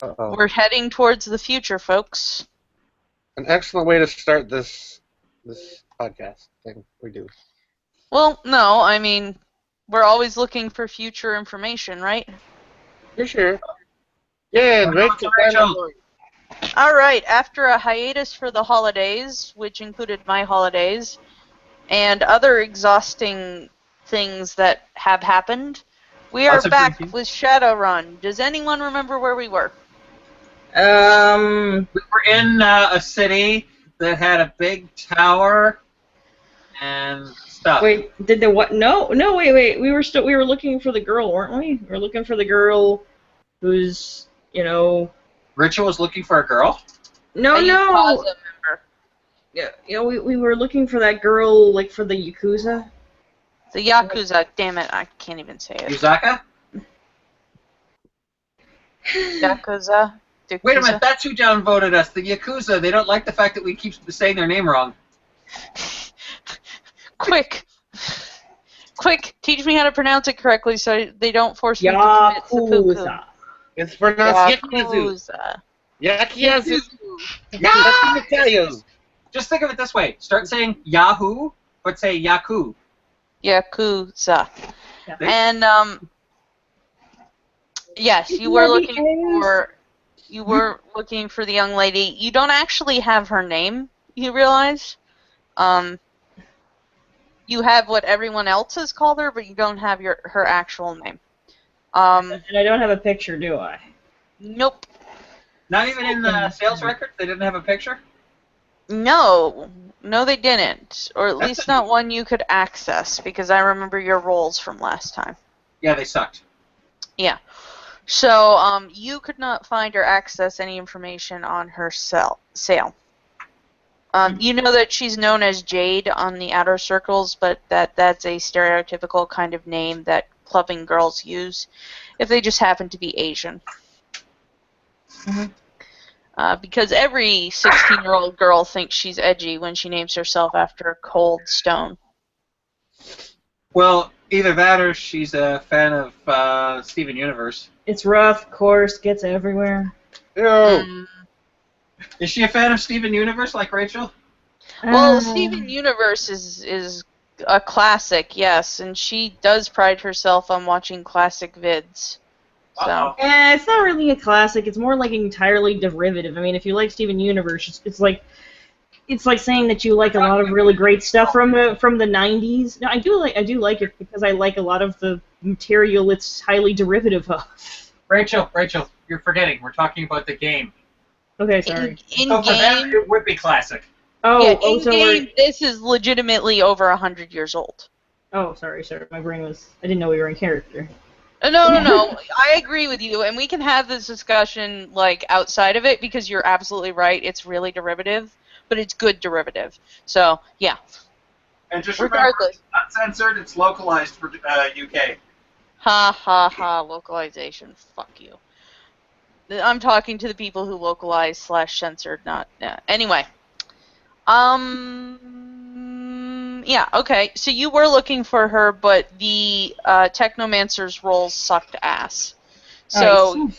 Uh-oh. We're heading towards the future, folks. An excellent way to start this podcast thing we do. Well, no, I mean, we're always looking for future information, right? For sure. Yeah, and Rachel. All right, after a hiatus for the holidays, which included my holidays, and other exhausting things that have happened, we are back with Shadowrun. Does anyone remember where we were? We were in a city that had a big tower and stuff. Wait, did the what? No, wait. We were looking for the girl, weren't we? We were looking for the girl who's, Rachel was looking for a girl? No. Yeah, we were looking for that girl, like, for the Yakuza. The Yakuza, damn it, I can't even say it. Yuzaka? Yakuza? Wait a minute, that's who downvoted us, the Yakuza. They don't like the fact that we keep saying their name wrong. Quick, teach me how to pronounce it correctly so they don't force me to commit seppuku. It's pronounced Yakuza. Yakuza. Yakuza. Just think of it this way. Start saying Yahoo, but say Yaku. Yakuza. Yeah. And, yes, you were looking for the young lady. You don't actually have her name, you realize? You have what everyone else has called her, but you don't have her actual name. And I don't have a picture, do I? Nope. Not even in the sales record? They didn't have a picture? No, they didn't. Or at least not one you could access, because I remember your rolls from last time. Yeah, they sucked. Yeah. So, you could not find or access any information on her sale. You know that she's known as Jade on the outer circles, but that's a stereotypical kind of name that clubbing girls use if they just happen to be Asian. Mm-hmm. Because every 16-year-old girl thinks she's edgy when she names herself after a cold stone. Well, either that or she's a fan of Steven Universe. It's rough, coarse, gets everywhere. Ew. Is she a fan of Steven Universe like Rachel? Well, Steven Universe is a classic, yes, and she does pride herself on watching classic vids. So. Yeah, it's not really a classic. It's more like entirely derivative. I mean, if you like Steven Universe, it's like saying that you like a lot of really great stuff from the 90s. No, I do like it because I like a lot of the material it's highly derivative of. Rachel, you're forgetting. We're talking about the game. Okay, sorry. So for them, it would be classic. In-game, this is legitimately over 100 years old. Oh, sorry. My brain was... I didn't know we were in character. No. I agree with you, and we can have this discussion, like, outside of it, because you're absolutely right. It's really derivative, but it's good derivative. So, yeah. And just regardless. Remember, it's not censored, it's localized for UK. Ha, localization. Fuck you. I'm talking to the people who localize / censored, not... Anyway. Yeah, okay. So you were looking for her, but the Technomancer's rolls sucked ass. So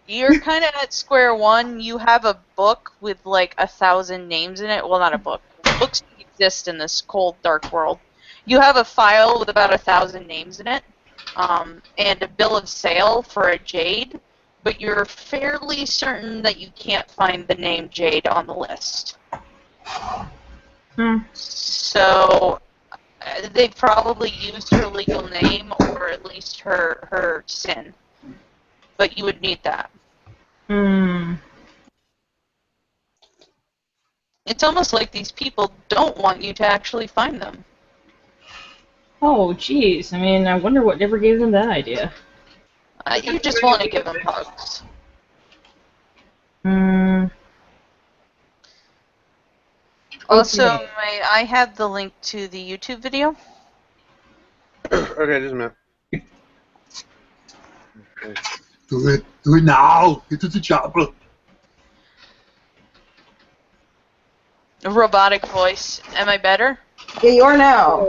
you're kind of at square one. You have a book with like 1,000 names in it. Well, not a book. Books exist in this cold, dark world. You have a file with about 1,000 names in it, and a bill of sale for a Jade, but you're fairly certain that you can't find the name Jade on the list. So they probably used her legal name or at least her sin. But you would need that. It's almost like these people don't want you to actually find them. Oh, jeez. I mean, I wonder what ever gave them that idea. You just want to give them hugs. Also, may I have the link to the YouTube video? Okay, just a minute. Okay. Do it now. Get to the chopper. A robotic voice. Am I better? Yeah, you are now.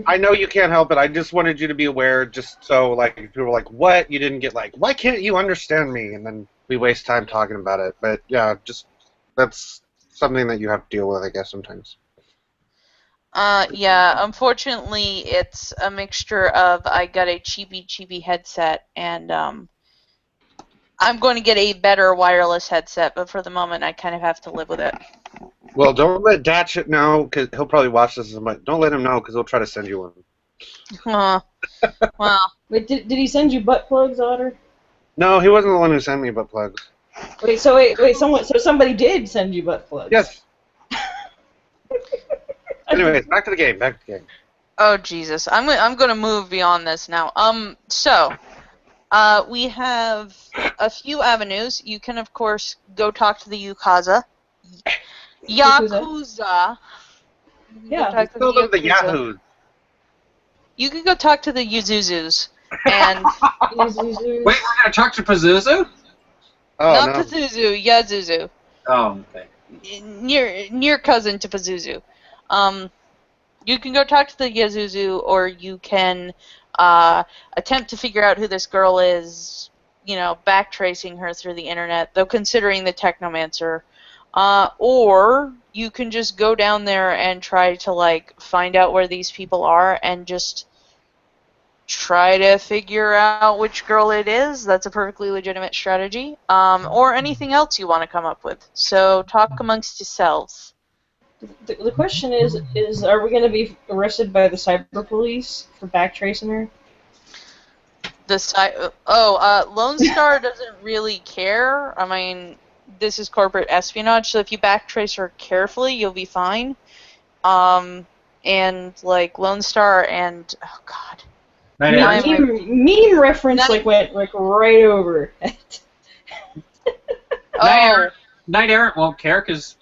I know you can't help it. I just wanted you to be aware, just so like if people were like, "What?" You didn't get like, "Why can't you understand me?" And then we waste time talking about it. But yeah, just that's something that you have to deal with, I guess, sometimes. Yeah, unfortunately, it's a mixture of I got a chibi headset, and I'm going to get a better wireless headset, but for the moment, I kind of have to live with it. Well, don't let Datchet know, because he'll probably watch this. But don't let him know, because he'll try to send you one. Well, Wait, did he send you butt plugs, Otter? No, he wasn't the one who sent me butt plugs. Wait, somebody did send you butt plugs. Yes. Anyways, back to the game. oh Jesus, I'm going to move beyond this now. So. We have a few avenues. You can, of course, go talk to the Yakuza. Yakuza. Yeah. Let's call them the Yahoos. You can go talk to the Yuzuzus. And Wait, we're gonna talk to Pazuzu? Oh, not no. Pazuzu, Yazuzu. Oh, okay. Near cousin to Pazuzu. You can go talk to the Yazuzu, or you can attempt to figure out who this girl is, backtracing her through the internet, though considering the Technomancer. Or you can just go down there and try to, find out where these people are and just try to figure out which girl it is. That's a perfectly legitimate strategy. Or anything else you want to come up with. So talk amongst yourselves. The question is are we going to be arrested by the cyber police for backtracing her? Lone Star doesn't really care. I mean, this is corporate espionage, so if you backtrace her carefully, you'll be fine. And Lone Star and Meme reference went right over. Knight Errant won't care because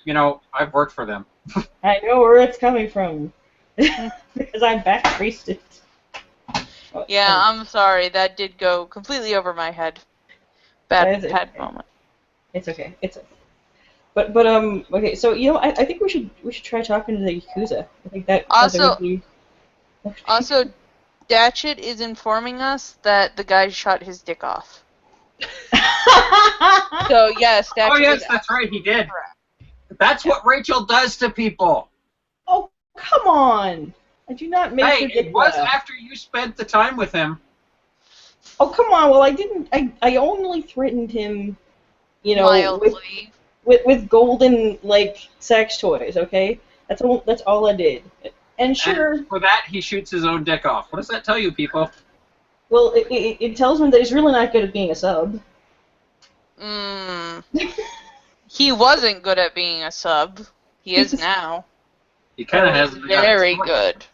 I've worked for them. I know where it's coming from because I backtraced it. Yeah, I'm sorry. That did go completely over my head. Bad moment. It's okay. It's okay. But okay. So I think we should try talking to the Yakuza. I think that would be. Also, Datchet is informing us that the guy shot his dick off. So yes, Datchet. Oh yes, that's right. He did. That's what Rachel does to people. Oh come on! I do not make her dick it was laugh. after you spent the time with him. Oh come on! Well, I didn't. I only threatened him, mildly. with golden sex toys. Okay, that's all I did. And sure. And for that, he shoots his own dick off. What does that tell you, people? Well, it tells him that he's really not good at being a sub. He wasn't good at being a sub. He is now. He kind of has. Very good.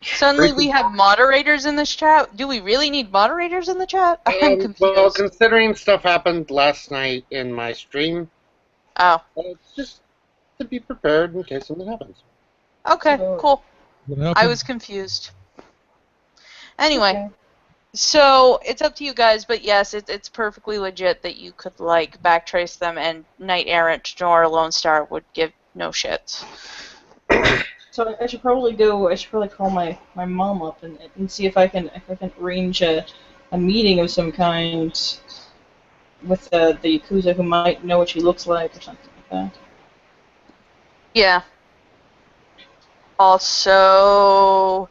Suddenly we have moderators in this chat. Do we really need moderators in the chat? I'm confused. Well, considering stuff happened last night in my stream, it's just to be prepared in case something happens. Okay, cool. I was confused. Anyway, so it's up to you guys, but yes, it's perfectly legit that you could backtrace them, and Knight Errant nor Lone Star would give no shits. So I should probably call my mom up and see if I can arrange a meeting of some kind with the Yakuza who might know what she looks like or something like that. Yeah. Also,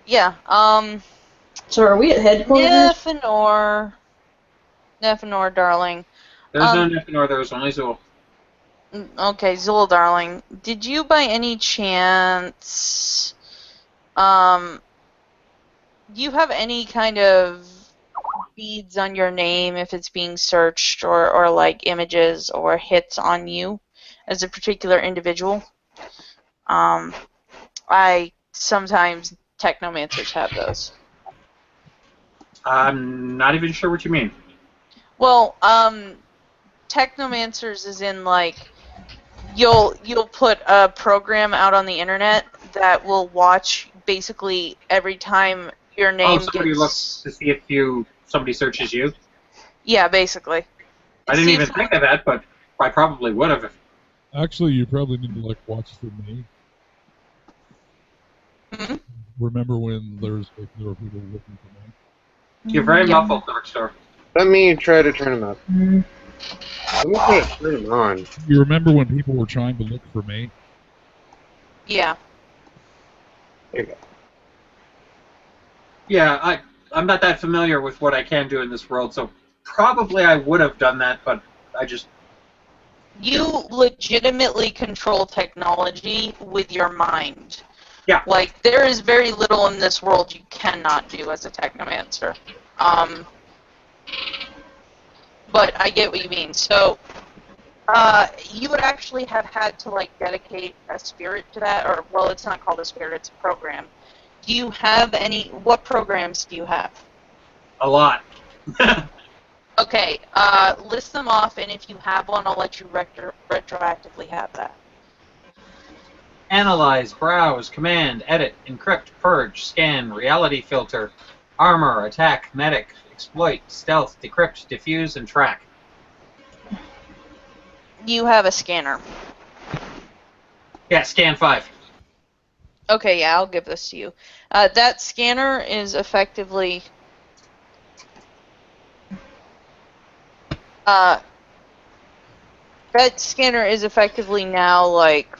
yeah. So are we at headquarters? Nephenor, darling. There's no Nephenor. There was only Zool. Okay, Zool, darling. Did you, by any chance, do you have any kind of beads on your name if it's being searched, or images or hits on you as a particular individual? Sometimes technomancers have those. I'm not even sure what you mean. Well, technomancers is in you'll put a program out on the internet that will watch basically every time your name somebody looks to see if somebody searches you? Yeah, basically. I didn't even think of that, but I probably would have. Actually, you probably need to watch the name. Mm-hmm. remember when there were people looking for me? You're very muffled, Darkstar. Let me try to turn him up. Let me try to turn him on. You remember when people were trying to look for me? Yeah. There you go. Yeah, I'm not that familiar with what I can do in this world, so probably I would have done that, but I just... You legitimately control technology with your mind. Yeah. Like, there is very little in this world you cannot do as a technomancer. But I get what you mean. So, you would actually have had to, like, dedicate a spirit to that, or, well, it's not called a spirit, it's a program. Do you have what programs do you have? A lot. Okay, list them off, and if you have one, I'll let you retroactively have that. Analyze, browse, command, edit, encrypt, purge, scan, reality filter, armor, attack, medic, exploit, stealth, decrypt, diffuse, and track. You have a scanner. Yeah, scan 5. Okay, yeah, I'll give this to you. That scanner is effectively... that scanner is effectively now, like...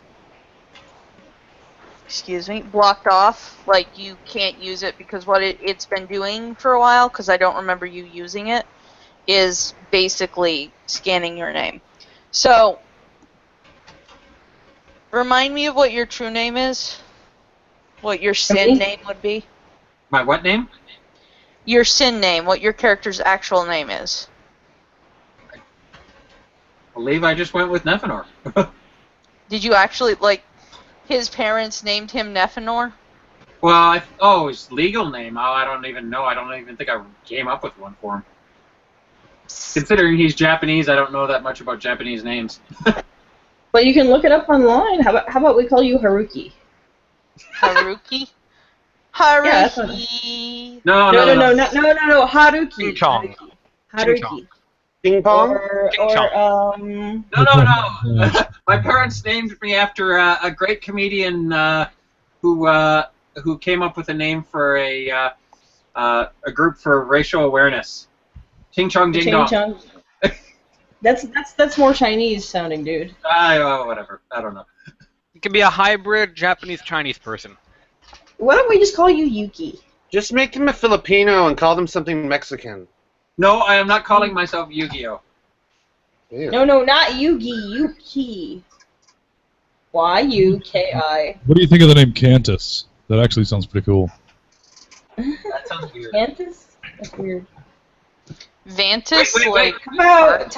Excuse me, blocked off. Like, you can't use it because what it's been doing for a while, because I don't remember you using it, is basically scanning your name. So, remind me of what your true name is? What your sin name would be? My what name? Your sin name, what your character's actual name is. I believe I just went with Nephenor. Did you actually, like, his parents named him Nephenor? Well, his legal name, I don't even know. I don't even think I came up with one for him. Considering he's Japanese, I don't know that much about Japanese names. But you can look it up online. How about we call you Haruki? Haruki? Haruki. Yeah, no, Haruki. Ching Chong. Haruki. Ping pong? No. My parents named me after a great comedian who came up with a name for a group for racial awareness. Ching Chong Ding Dong. That's more Chinese sounding, dude. Whatever. I don't know. You can be a hybrid Japanese-Chinese person. Why don't we just call you Yuki? Just make him a Filipino and call him something Mexican. No, I am not calling myself Yu-Gi-Oh. Ew. No, not Yugi, Yuki. Y-U-K-I. What do you think of the name Cantus? That actually sounds pretty cool. That sounds weird. Cantus? That's weird. Vantis? Wait. Like,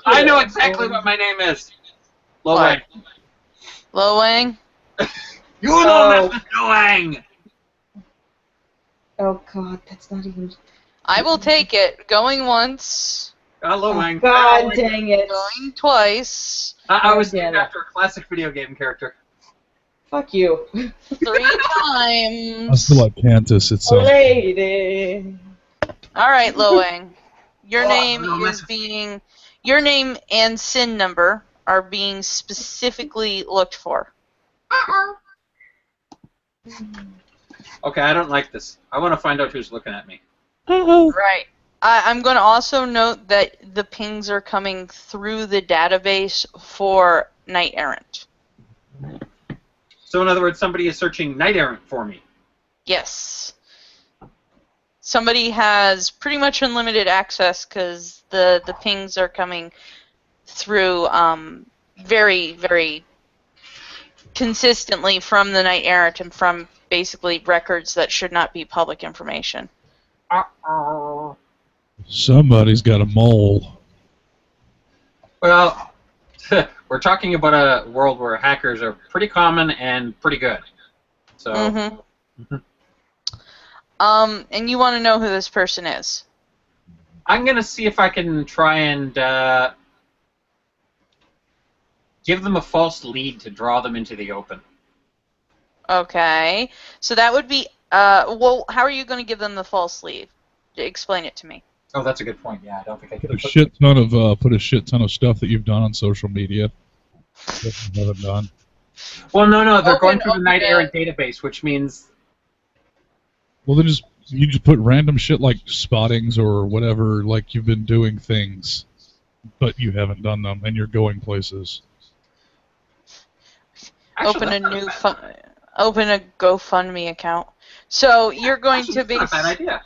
I know exactly what my name is. Lo Wang. Lo Wang? You know Mr. Lo Wang! Oh god, that's not even... I will take it. Going once. Lo Wang. God dang it. Going twice. I was named after a classic video game character. Fuck you. 3 I times. feel like Cantus. It sounds. Lady. Alright, Lo Wang. Your no, your name and SIN number are being specifically looked for. Okay, I don't like this. I want to find out who's looking at me. Right. I'm going to also note that the pings are coming through the database for Knight Errant. So in other words, somebody is searching Knight Errant for me. Yes. Somebody has pretty much unlimited access because the pings are coming through very, very consistently from the Knight Errant and from basically records that should not be public information. Somebody's got a mole. Well, we're talking about a world where hackers are pretty common and pretty good. So. Mm-hmm. And you want to know who this person is? I'm gonna see if I can try and give them a false lead to draw them into the open. Okay. So that would be, well, how are you going to give them the false lead? Explain it to me. Oh, that's a good point. Yeah, I don't think I Put could. a shit ton of stuff that you've done on social media that you haven't done. Well, no, they're going through the open Knight it. Errant database, which means Well, then you just put random shit like spottings or whatever, like you've been doing things, but you haven't done them, and you're going places. Actually, Open a GoFundMe account. So you're going to be. That's not a bad idea.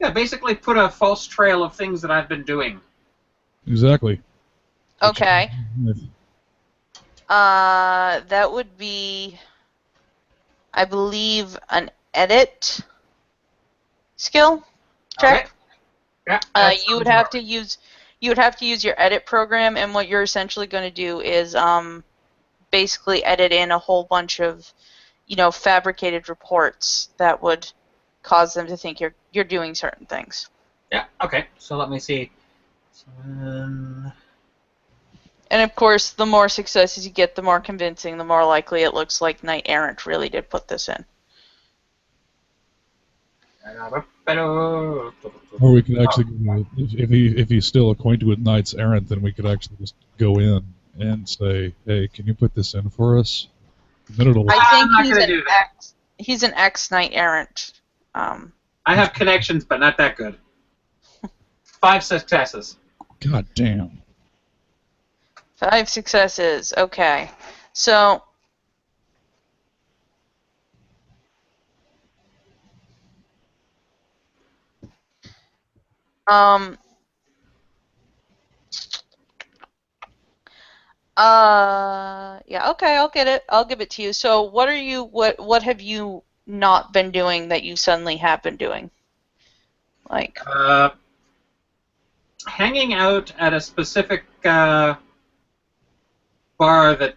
Yeah, basically put a false trail of things that I've been doing. Exactly. Okay. That would be, I believe, an edit skill check. Okay. Yeah. You would have to use your edit program, and what you're essentially going to do is basically edit in a whole bunch of, fabricated reports that would cause them to think you're doing certain things. Yeah. Okay. So let me see. And of course, the more successes you get, the more convincing, the more likely it looks like Knight Errant really did put this in. Or we could actually, if he's still acquainted with Knights Errant, then we could actually just go in and say, "Hey, can you put this in for us?" Then it'll. I think he's an ex-Knight Errant. I have connections, but not that good. 5 successes. God damn. 5 successes. Okay, so. Yeah, okay, I'll get it. I'll give it to you. So what have you not been doing that you suddenly have been doing? Like hanging out at a specific bar that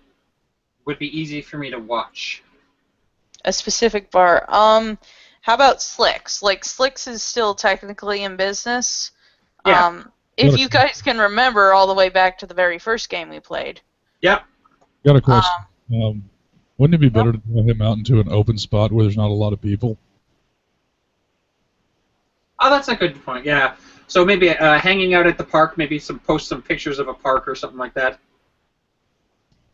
would be easy for me to watch. A specific bar. How about Slicks? Like, Slicks is still technically in business. Yeah. If you guys can remember all the way back to the very first game we played. Yep. Got a question. Wouldn't it be better to draw him out into an open spot where there's not a lot of people? Oh, that's a good point. Yeah. So maybe hanging out at the park, maybe post some pictures of a park or something like that.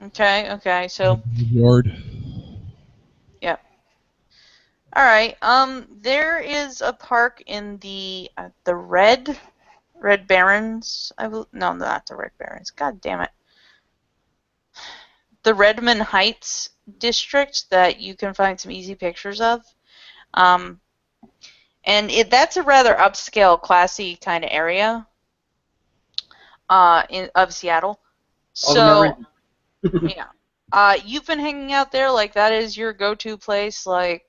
Okay. So. Yard. Yep. All right. There is a park in the Red Barrens. No, not the Red Barrens. God damn it. The Redmond Heights district that you can find some easy pictures of. And that's a rather upscale, classy kind of area of Seattle. So, yeah. You've been hanging out there, like that is your go-to place. Like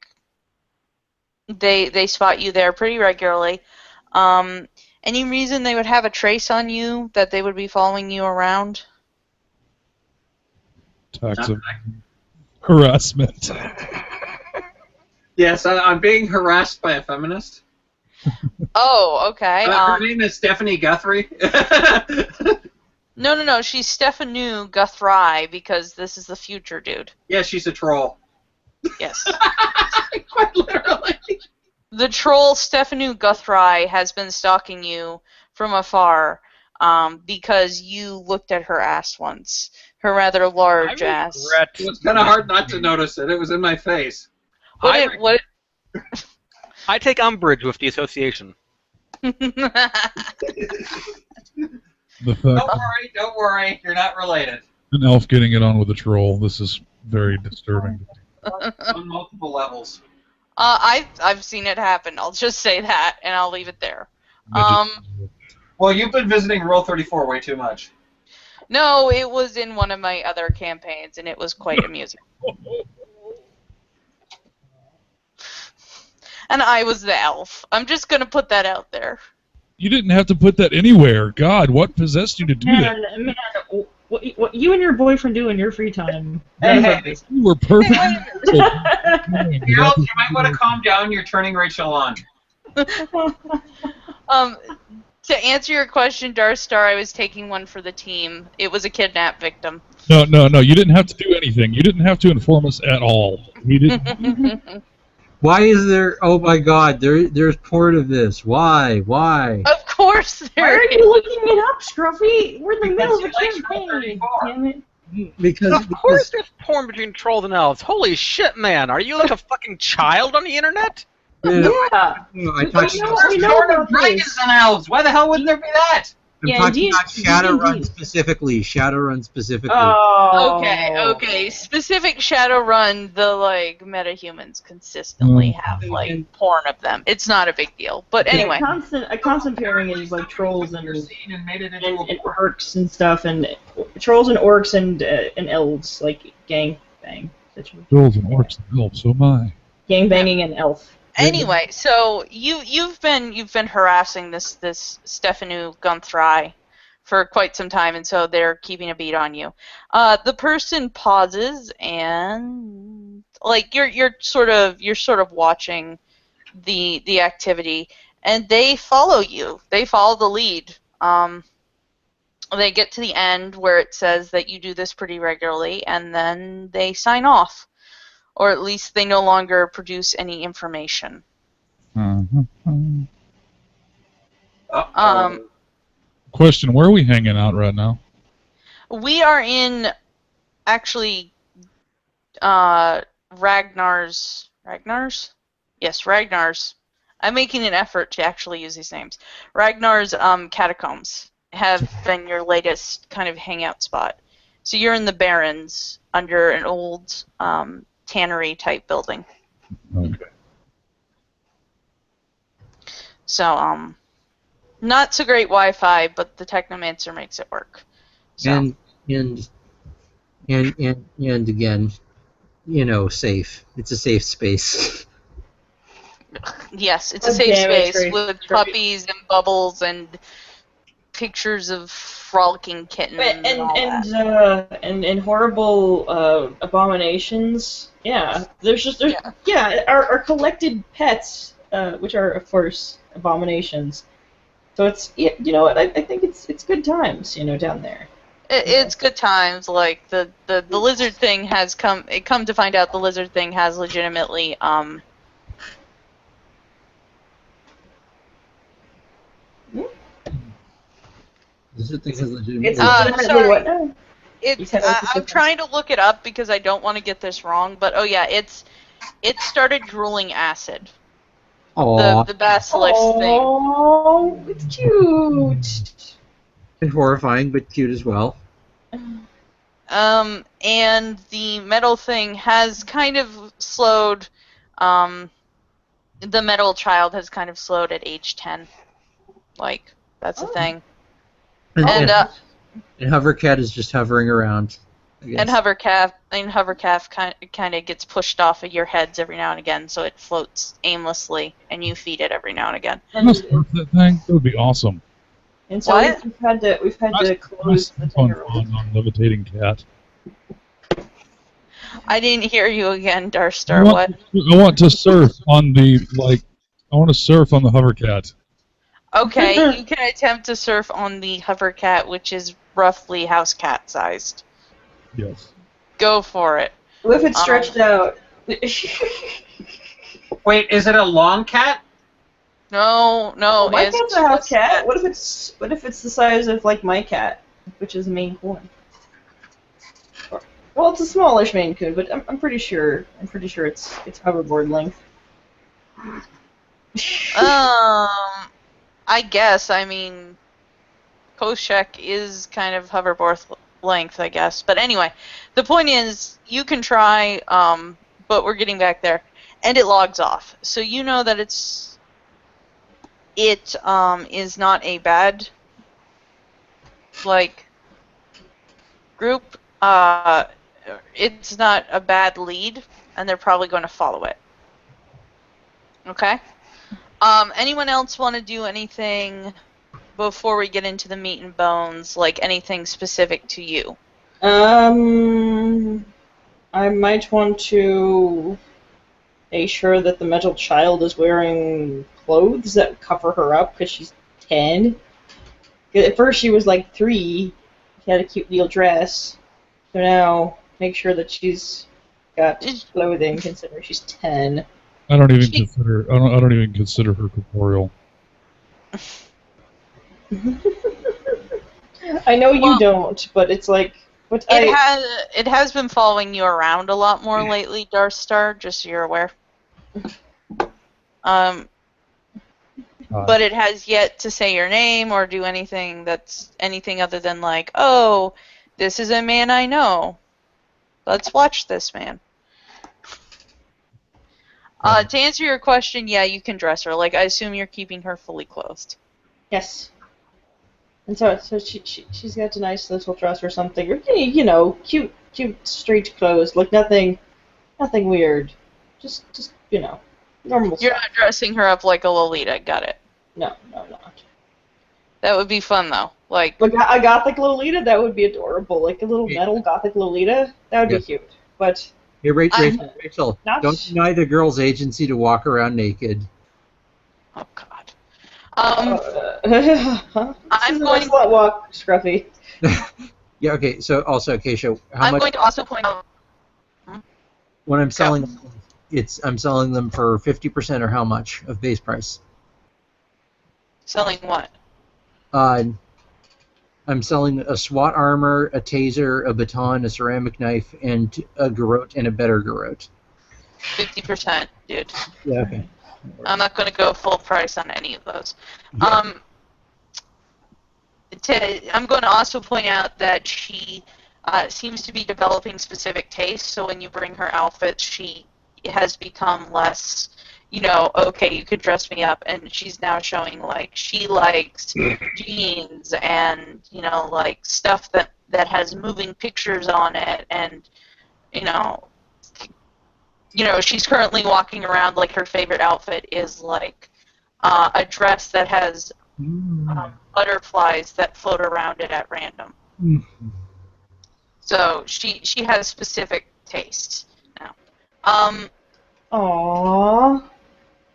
they spot you there pretty regularly. Any reason they would have a trace on you that they would be following you around? Acts of harassment. Yes, I'm being harassed by a feminist. Oh, okay. Her name is Stephanie Guthrie. No. She's Stephanie Guthrie because this is the future, dude. Yeah, she's a troll. Yes. Quite literally. The troll Stephanie Guthrie has been stalking you from afar because you looked at her ass once. Her rather large ass. It was kind of hard not to notice it. It was in my face. I take umbrage with the association. The fact Don't worry. You're not related. an elf getting it on with a troll. This is very disturbing. On multiple levels. I've seen it happen. I'll just say that, and I'll leave it there. Well, you've been visiting Roll 34 way too much. No, it was in one of my other campaigns, and it was quite amusing. And I was the elf. I'm just going to put that out there. You didn't have to put that anywhere. God, what possessed you to do that? Man, what you and your boyfriend do in your free time? Hey. You were perfect. You might want to calm down. You're turning Rachel on. To answer your question, Darstar, I was taking one for the team. It was a kidnap victim. No. You didn't have to do anything. You didn't have to inform us at all. We didn't. Why is there? Oh my God! There's port of this. Why? Of course Why there are is. you looking it up, Scruffy? We're in the middle of a campaign. Damn it. Of course there's porn between trolls and elves. Holy shit, man. Are you like a fucking child on the internet? Yeah. I talked We know about dragons this. and elves. Why the hell wouldn't there be that? I'm Yeah, talking about Shadowrun D&D. specifically. Shadowrun specifically. Oh. Okay. Specific Shadowrun, the like metahumans consistently have like porn of them. It's not a big deal, but anyway. A constant pairing is like trolls and orcs and stuff, and trolls and orcs and elves, like gang bang situation. Trolls and orcs and elves. Oh my. Gang banging and elf. Anyway, so you've been harassing this Stefanu Gunthrai for quite some time, and so they're keeping a beat on you. The person pauses and like you're sort of watching the activity, and they follow you. They follow the lead. They get to the end where it says that you do this pretty regularly, and then they sign off. Or at least they no longer produce any information. Question, where are we hanging out right now? We are in, actually, Ragnar's? Yes, Ragnar's. I'm making an effort to actually use these names. Ragnar's catacombs have been your latest kind of hangout spot. So you're in the Barrens under an old tannery type building. Okay. So not so great Wi-Fi, but the Technomancer makes it work. So. And again, safe. It's a safe space. Yes, it's a safe space with puppies and bubbles and pictures of frolicking kittens and horrible abominations. Yeah, our collected pets, which are of course abominations. So it's I think it's good times down there. It's good times. Like the lizard thing has come to find out the lizard thing has legitimately sorry. I'm trying to look it up because I don't want to get this wrong, but it started drooling acid. The basilisk thing. Oh, it's cute. And horrifying, but cute as well. And the metal thing has kind of slowed. The metal child has kind of slowed at age 10. Like that's a thing. And Hovercat is just hovering around. And Hovercalf kind of gets pushed off of your heads every now and again, so it floats aimlessly, and you feed it every now and again. That thing? That would be awesome. And so we've had to close the thing on levitating cat. I didn't hear you again, Darstar. What? I want to surf on the Hovercat. Okay, you can attempt to surf on the Hovercat, which is roughly house cat sized. Yes. Go for it. What if it's stretched out? Wait, is it a long cat? No. My cat's a house cat. What if it's the size of like my cat, which is a Maine Coon? Well, it's a smallish Maine Coon, but I'm pretty sure it's hoverboard length. I guess. I mean, Koshek is kind of hoverboard length, I guess. But anyway, the point is, you can try, but we're getting back there, and it logs off. So you know that it is not a bad group. It's not a bad lead, and they're probably going to follow it. Okay. Anyone else want to do anything before we get into the meat and bones, like anything specific to you? I might want to make sure that the metal child is wearing clothes that cover her up because she's 10. At first she was like 3. She had a cute little dress. So now make sure that she's got clothing considering she's 10. I don't even consider her corporeal. I know you don't, but it's like, But it has been following you around a lot more lately, Darth Star, just so you're aware. But it has yet to say your name or do anything that's anything other than like, oh, this is a man I know. Let's watch this man. To answer your question, yeah, you can dress her. Like, I assume you're keeping her fully clothed. Yes. And so she's got a nice little dress or something, or you know, cute street clothes, like nothing weird. Just you know, normal You're stuff. not dressing her up like a Lolita. Got it. No, not. That would be fun though. Like a gothic Lolita, that would be adorable. Like a little metal gothic Lolita, that would be cute. But hey, Rachel, don't deny the girl's agency to walk around naked. Oh God. I'm going to slut walk, Scruffy. Yeah. Okay. So also, Acacia, how I'm much? going to also point out When I'm selling them, I'm selling them for 50% or how much of base price? selling what? I'm selling a SWAT armor, a taser, a baton, a ceramic knife, and a garrote and a better garrote. 50%, dude. Yeah. Okay. I'm not going to go full price on any of those. Yeah. I'm going to also point out that she seems to be developing specific tastes, so when you bring her outfits, she has become less, you know, okay, you could dress me up, and she's now showing, like, she likes jeans and, you know, like, stuff that has moving pictures on it, and, you know, she's currently walking around like her favorite outfit is like a dress that has butterflies that float around it at random. Mm-hmm. So she has specific tastes now. Aww.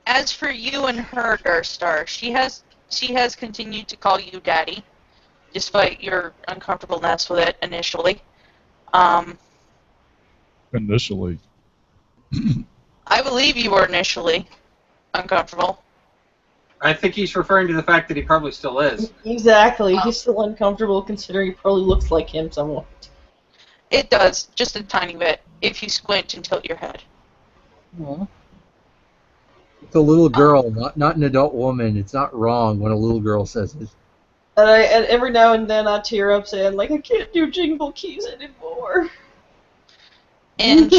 As for you and her, Darstar, she has continued to call you Daddy, despite your uncomfortableness with it initially. Initially. I believe you were initially uncomfortable. I think he's referring to the fact that he probably still is. Exactly. He's still uncomfortable considering he probably looks like him somewhat. It does, just a tiny bit, if you squint and tilt your head. Aww. It's a little girl, not an adult woman. It's not wrong when a little girl says it. And every now and then I tear up saying, like, I can't do jingle keys anymore. And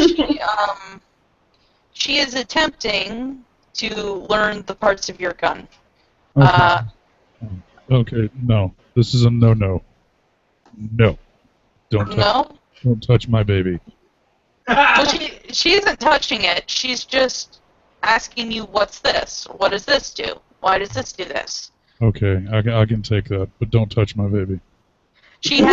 she is attempting to learn the parts of your gun. Okay. Okay, no. This is a no-no. No. Don't touch my baby. Well, she isn't touching it. She's just asking you, what's this? What does this do? Why does this do this? Okay, I can take that, but don't touch my baby. She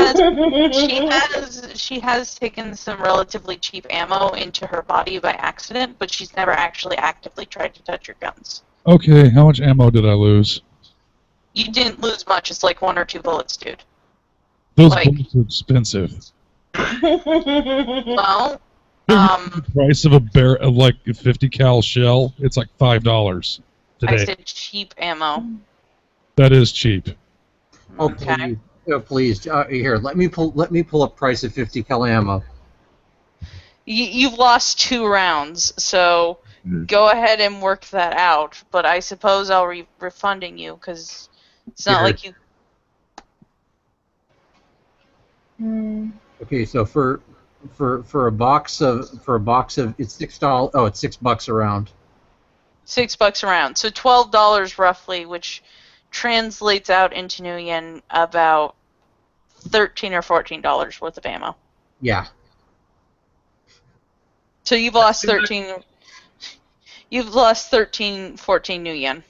has taken some relatively cheap ammo into her body by accident, but she's never actually actively tried to touch your guns. Okay, how much ammo did I lose? You didn't lose much. It's like 1 or 2 bullets, dude. Those bullets are expensive. Well, the price of like a 50 cal shell, it's like $5 today. I said cheap ammo. That is cheap. Okay. Please, here. Let me pull up price of 50 cal ammo. You've lost 2 rounds, so go ahead and work that out. But I suppose I'll refunding you because it's not like you. Okay, so for a box of it's $6. Oh, it's $6 a round. $6 a round, so $12 roughly, which translates out into New Yen about $13 or $14 worth of ammo. Yeah. So you've lost 13. You've lost 14 New Yen.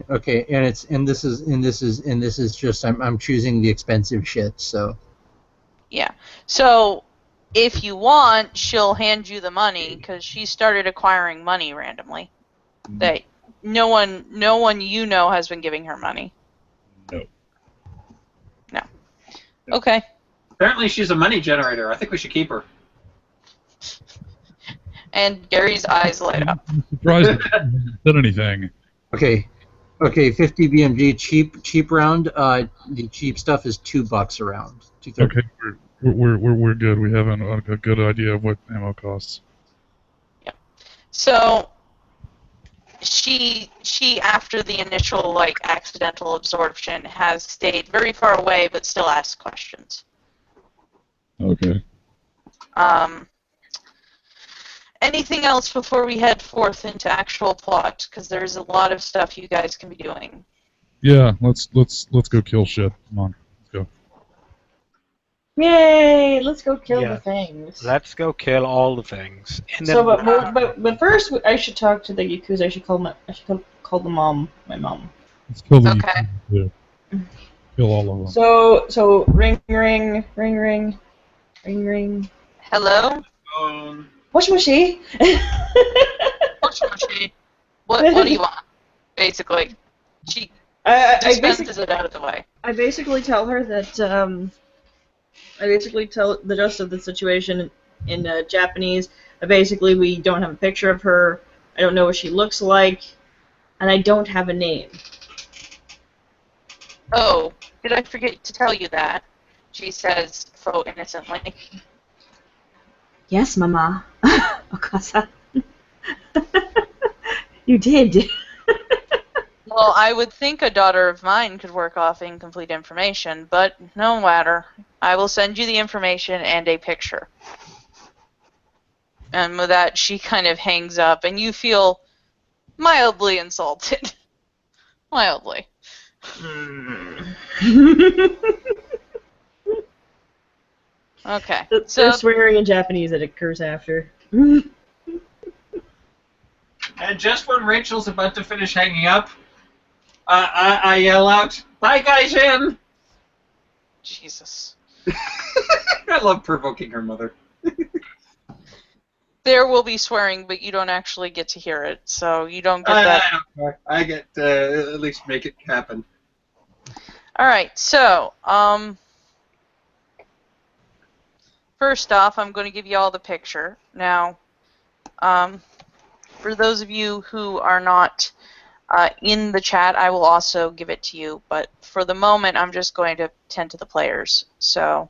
Okay, and this is just I'm choosing the expensive shit, so. Yeah. So if you want, she'll hand you the money because she started acquiring money randomly. That no one you know has been giving her money. No. Okay. Apparently she's a money generator. I think we should keep her. And Gary's eyes light up. I'm surprised I haven't said anything. Okay. Okay, 50 BMG cheap round. The cheap stuff is $2 a round. Okay, we're good. We have a good idea of what ammo costs. Yeah. So she after the initial like accidental absorption has stayed very far away, but still asks questions. Okay. Anything else before we head forth into actual plot? Because there's a lot of stuff you guys can be doing. Yeah, let's go kill shit. Come on, let's go. Yay! Let's go kill the Yes. things. Let's go kill all the things. And So, then but first, I should talk to the Yakuza. I should call the mom. My mom. Let's kill the Okay. Yakuza, too. Kill all of them. So ring ring ring ring ring ring. Hello? Moshi moshi. Moshi. What do you want? Basically. She I dispenses it out of the way. I basically tell her that I basically tell the gist of the situation in Japanese. Basically, we don't have a picture of her. I don't know what she looks like, and I don't have a name. Oh, did I forget to tell you that? She says, faux innocently. Yes, Mama. Okasa. You did. Well, I would think a daughter of mine could work off incomplete information, but no matter. I will send you the information and a picture. And with that, she kind of hangs up, and you feel mildly insulted. Mildly. Okay. So swearing in Japanese that occurs after. And just when Rachel's about to finish hanging up, I yell out, "Bye, Gaijin!" Jesus. I love provoking her mother. There will be swearing, but you don't actually get to hear it, so you don't get that. I don't care. I get to at least make it happen. Alright, so, first off, I'm going to give you all the picture. Now, for those of you who are not in the chat, I will also give it to you, but for the moment, I'm just going to tend to the players. So,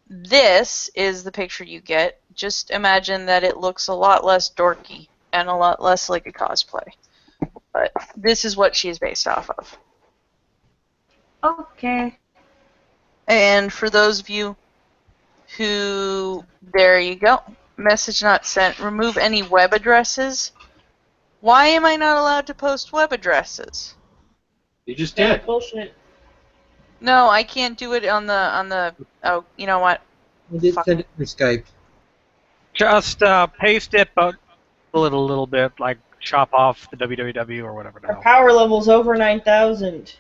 this is the picture you get. Just imagine that it looks a lot less dorky and a lot less like a cosplay. But this is what she is based off of. Okay. And for those of you who, there you go, message not sent, remove any web addresses. Why am I not allowed to post web addresses? You just did. Bullshit. No, I can't do it on the, oh, you know what? We did send it through Skype. just paste it, but a little bit, like chop off the www or whatever the Our hell. power level's over 9,000.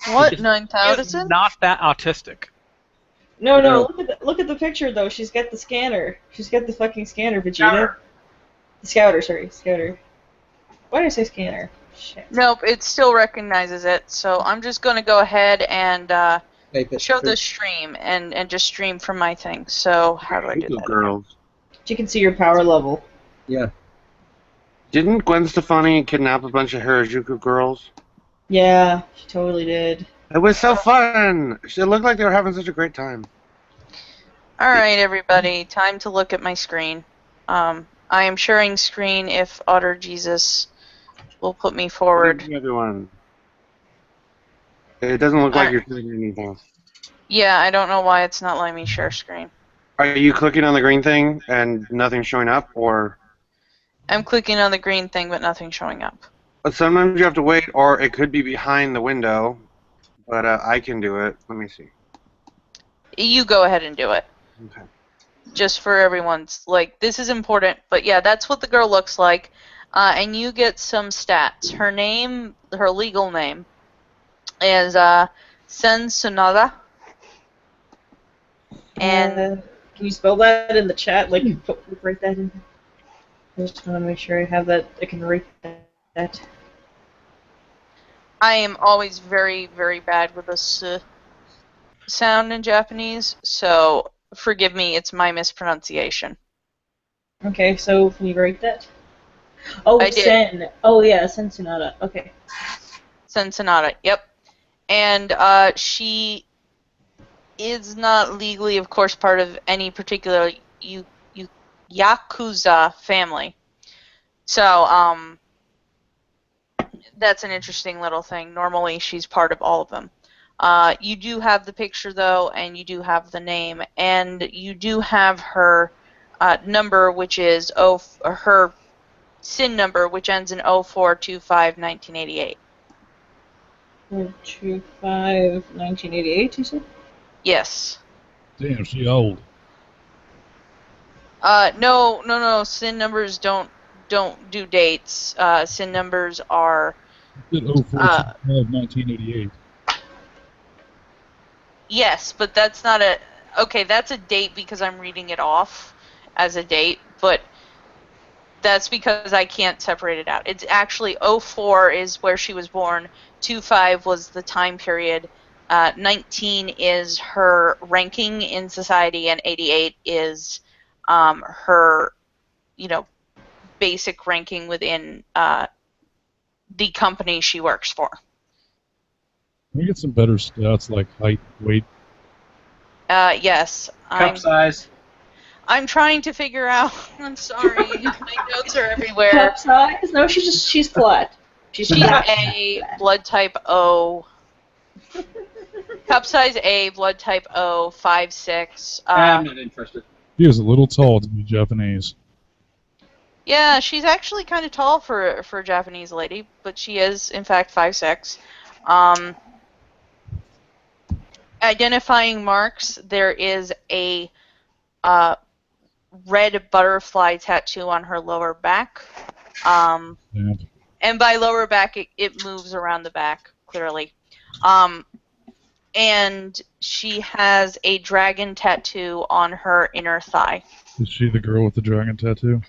What, It's 9,000? not that autistic. No, No. look at the picture though. She's got the scanner. She's got the fucking scanner, Vegeta. Scouter, sorry, Scouter. Why did I say scanner? Shit. Nope, it still recognizes it, so I'm just going to go ahead and Type it show through. the stream and just stream from my thing. So how do I do that? Girls. You can see your power level. Yeah. Didn't Gwen Stefani kidnap a bunch of Harajuku girls? Yeah, she totally did. It was so fun! It looked like they were having such a great time. Alright, everybody, time to look at my screen. I am sharing screen if Otter Jesus will put me forward. Thank you, everyone. It doesn't look like Alright. you're doing anything. Yeah, I don't know why it's not letting me share screen. Are you clicking on the green thing and nothing's showing up, or? I'm clicking on the green thing, but nothing's showing up. But sometimes you have to wait, or it could be behind the window. But I can do it. Let me see. You go ahead and do it. Okay. Just for everyone's, like, this is important, but yeah, that's what the girl looks like. And you get some stats. Her name, her legal name, is Sen Sonada. And can you spell that in the chat? Like, write that in. I just want to make sure I have that. I can write that. I am always very, very bad with the s sound in Japanese, so forgive me, it's my mispronunciation. Okay, so can you write that? Oh, I did. Sen. Oh, yeah, Sen Sonata. Okay. Sensenata, yep. And she is not legally, of course, part of any particular Yakuza family. So, that's an interesting little thing. Normally, she's part of all of them. You do have the picture, though, and you do have the name, and you do have her number, which is her SIN number, which ends in 0425-1988. 425-1988, you said? Yes. Damn, she old. No. SIN numbers don't do dates. SIN numbers are. It 0425-1988. Yes, but that's not a. Okay, that's a date because I'm reading it off as a date, but that's because I can't separate it out. It's actually 04 is where she was born, 25 was the time period, 19 is her ranking in society, and 88 is her, basic ranking within the company she works for. Can we get some better stats like height, weight? Yes. Cup size. I'm trying to figure out. I'm sorry. My notes are everywhere. Cup size? No, she's flat. She's A, blood type O. Cup size A, blood type O, 5'6". I'm not interested. She is a little tall to be Japanese. Yeah, she's actually kind of tall for a Japanese lady, but she is, in fact, 5'6". Identifying marks, there is a red butterfly tattoo on her lower back. And by lower back, it moves around the back, clearly. And she has a dragon tattoo on her inner thigh. Is she the girl with the dragon tattoo?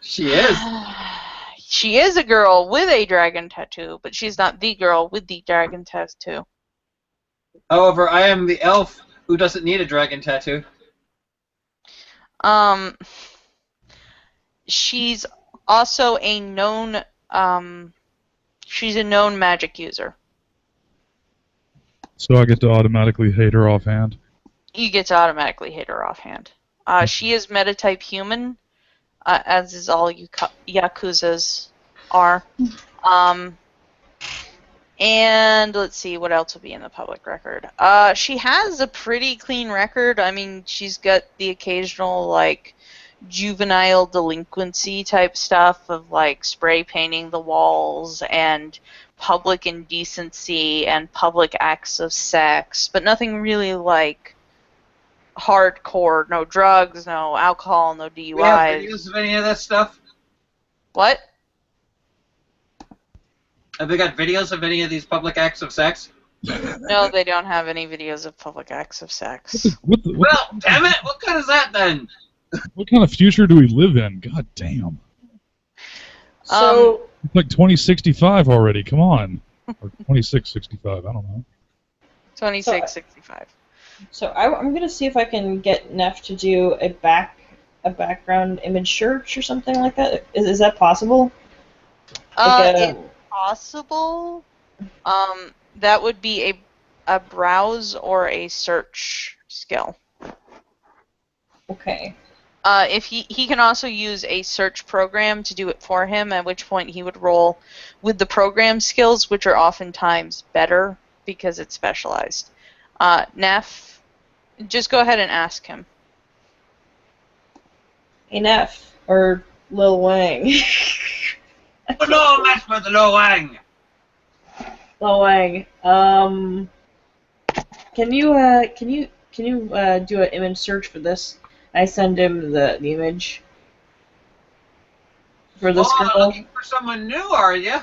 She is. She is a girl with a dragon tattoo, but she's not the girl with the dragon tattoo. However, I am the elf who doesn't need a dragon tattoo. She's also a known, she's a known magic user. So I get to automatically hate her offhand? You get to automatically hate her offhand. She is meta-type human, as is all Yakuzas are. And let's see, what else will be in the public record? She has a pretty clean record. I mean, she's got the occasional, like, juvenile delinquency type stuff of, like, spray painting the walls and public indecency and public acts of sex, but nothing really, like, hardcore. No drugs, no alcohol, no DUIs. Do we have videos of any of that stuff? What? Have they got videos of any of these public acts of sex? No, they don't have any videos of public acts of sex. Well, damn it! What kind is that then? What kind of future do we live in? God damn. So it's like 2065 already. Come on. Or 2665. I don't know. 2665. So I'm gonna see if I can get Neff to do a background image search or something like that. Is that possible? It's possible. That would be a browse or a search skill. Okay. If he can also use a search program to do it for him, at which point he would roll with the program skills, which are oftentimes better because it's specialized. Neff, just go ahead and ask him. Hey Neff, or Lil Wang. No, mess with Lil Wang. Lil Wang. Can you do an image search for this? I send him the image for this girl. Looking for someone new, are you?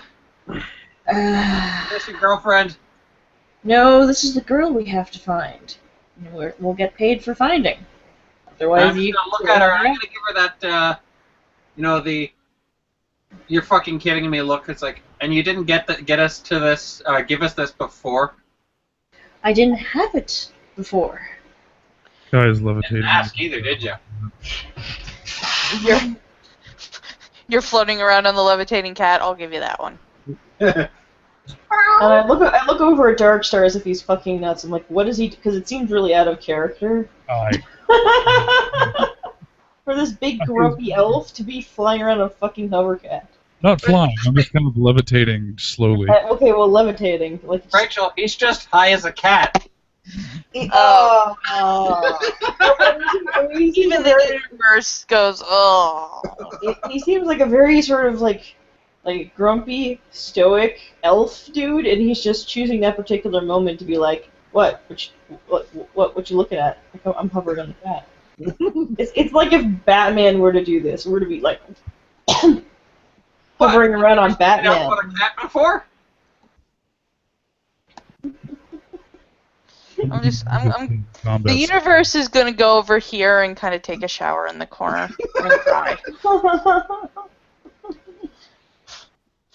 Is your girlfriend? No, this is the girl we have to find. We'll get paid for finding. Otherwise, I'm gonna look at her. I'm gonna give her that, you're fucking kidding me look. It's like, and you didn't give us this before. I didn't have it before. Guys levitating. Didn't ask either, did you? You're floating around on the levitating cat. I'll give you that one. And I look over at Darkstar as if he's fucking nuts. I'm like, what is he? Because it seems really out of character. Aye. For this big grumpy elf to be flying around a fucking hovercat. Not flying. I'm just kind of levitating slowly. Okay, well, levitating. Like Rachel, he's just high as a cat. Even the universe goes, oh. He seems like a very sort of like grumpy, stoic elf dude, and he's just choosing that particular moment to be like, what you looking at? Like, I'm hovering on the cat. It's like if Batman were to do this, were to be like hovering around on Batman. You know what a cat before? The universe is gonna go over here and kind of take a shower in the corner and cry.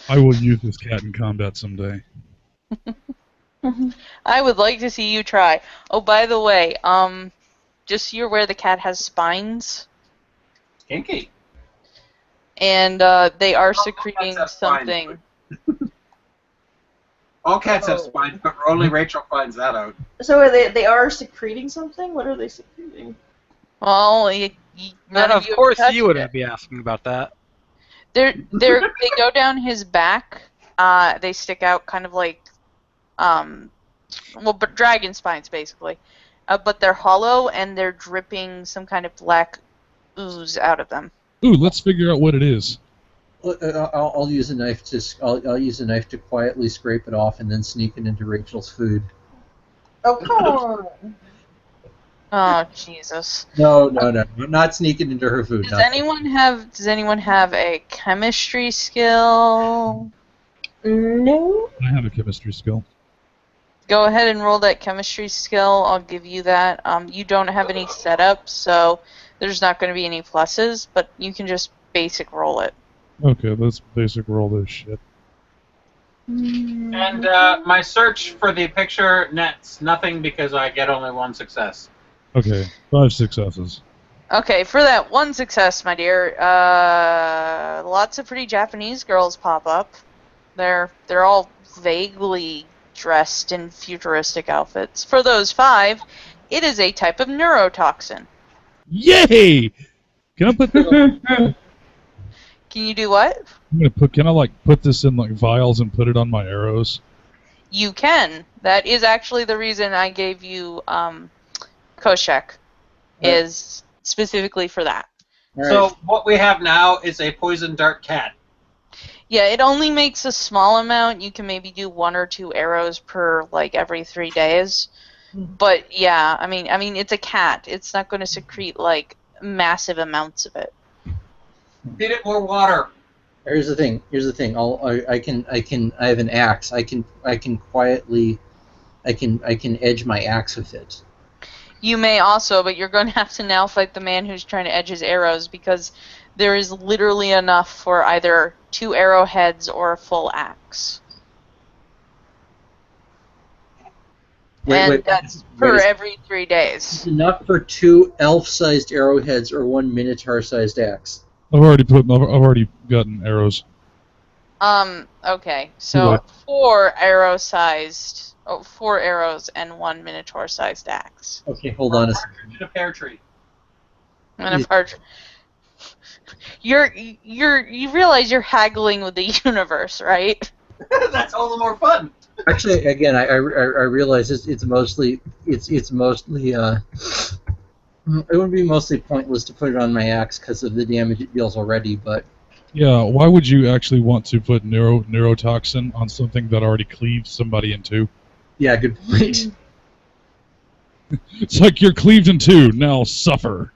I will use this cat in combat someday. I would like to see you try. Oh, by the way, just so you're aware, the cat has spines. Kinky. And they are secreting something. All cats have spines, but only Rachel finds that out. So they are secreting something? What are they secreting? Well, And of course you would be asking about that. They go down his back. They stick out kind of like, but dragon spines basically. But they're hollow and they're dripping some kind of black ooze out of them. Ooh, let's figure out what it is. I'll use a knife to I'll use a knife to quietly scrape it off and then sneak it into Rachel's food. Oh, come on. Oh, Jesus. No, I'm not sneaking into her food. Does anyone have a chemistry skill? No. I have a chemistry skill. Go ahead and roll that chemistry skill. I'll give you that. You don't have any setup, so there's not going to be any pluses, but you can just basic roll it. Okay, let's basic roll this shit. And my search for the picture nets nothing because I get only one success. Okay, 5 successes. Okay, for that one success, my dear, lots of pretty Japanese girls pop up. They're all vaguely dressed in futuristic outfits. For those 5, it is a type of neurotoxin. Yay! Can I put this? Can you do what? Can I like put this in like vials and put it on my arrows? You can. That is actually the reason I gave you Koshek, is specifically for that. Right. So what we have now is a poison dart cat. Yeah, it only makes a small amount. You can maybe do 1 or 2 arrows per like every 3 days. But yeah, I mean it's a cat. It's not going to secrete like massive amounts of it. Feed it more water. Here's the thing. I have an axe. I can quietly edge my axe with it. You may also, but you're going to have to now fight the man who's trying to edge his arrows because there is literally enough for either 2 arrowheads or a full axe. That's per every 3 days. It's enough for 2 elf-sized arrowheads or 1 minotaur-sized axe. I've already gotten arrows. Okay, so 4 arrows and 1 minotaur-sized axe. Okay, hold on a second. And a pear tree. And a partridge. You realize you're haggling with the universe, right? That's all the more fun. Actually, again, I realize it's mostly it would be mostly pointless to put it on my axe because of the damage it deals already, but... Yeah, why would you actually want to put neurotoxin on something that already cleaves somebody in 2? Yeah, good point. It's like you're cleaved in 2, now suffer.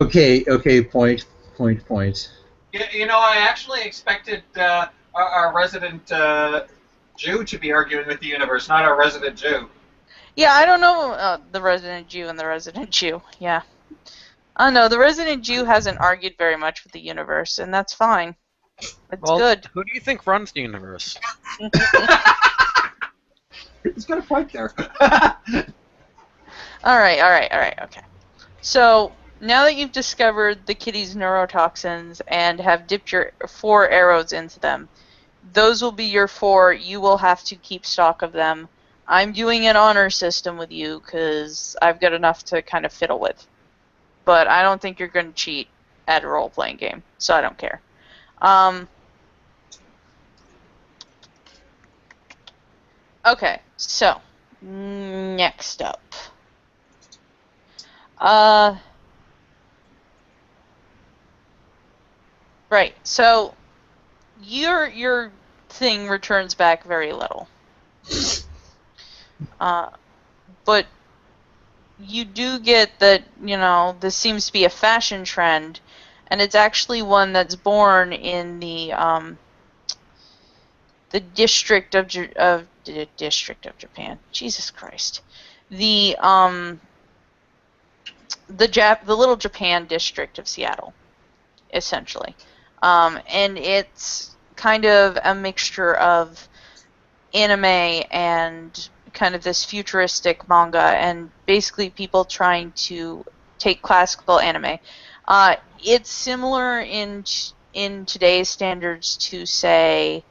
Okay, point. You know, I actually expected our resident Jew to be arguing with the universe, not our resident Jew. Yeah, I don't know the resident Jew and the resident Jew. Yeah. No, the resident Jew hasn't argued very much with the universe, and that's fine. It's good. Who do you think runs the universe? He's got a point there. Alright, okay. So, Now that you've discovered the kitty's neurotoxins and have dipped your 4 arrows into them, those will be your 4. You will have to keep stock of them. I'm doing an honor system with you because I've got enough to kind of fiddle with. But I don't think you're going to cheat at a role-playing game, so I don't care. Okay, so next up. Right, so your thing returns back very little. But you do get that, this seems to be a fashion trend, and it's actually one that's born in the district of Japan. Jesus Christ. The Little Japan district of Seattle, essentially. And it's kind of a mixture of anime and kind of this futuristic manga, and basically people trying to take classical anime. It's similar in today's standards to, say,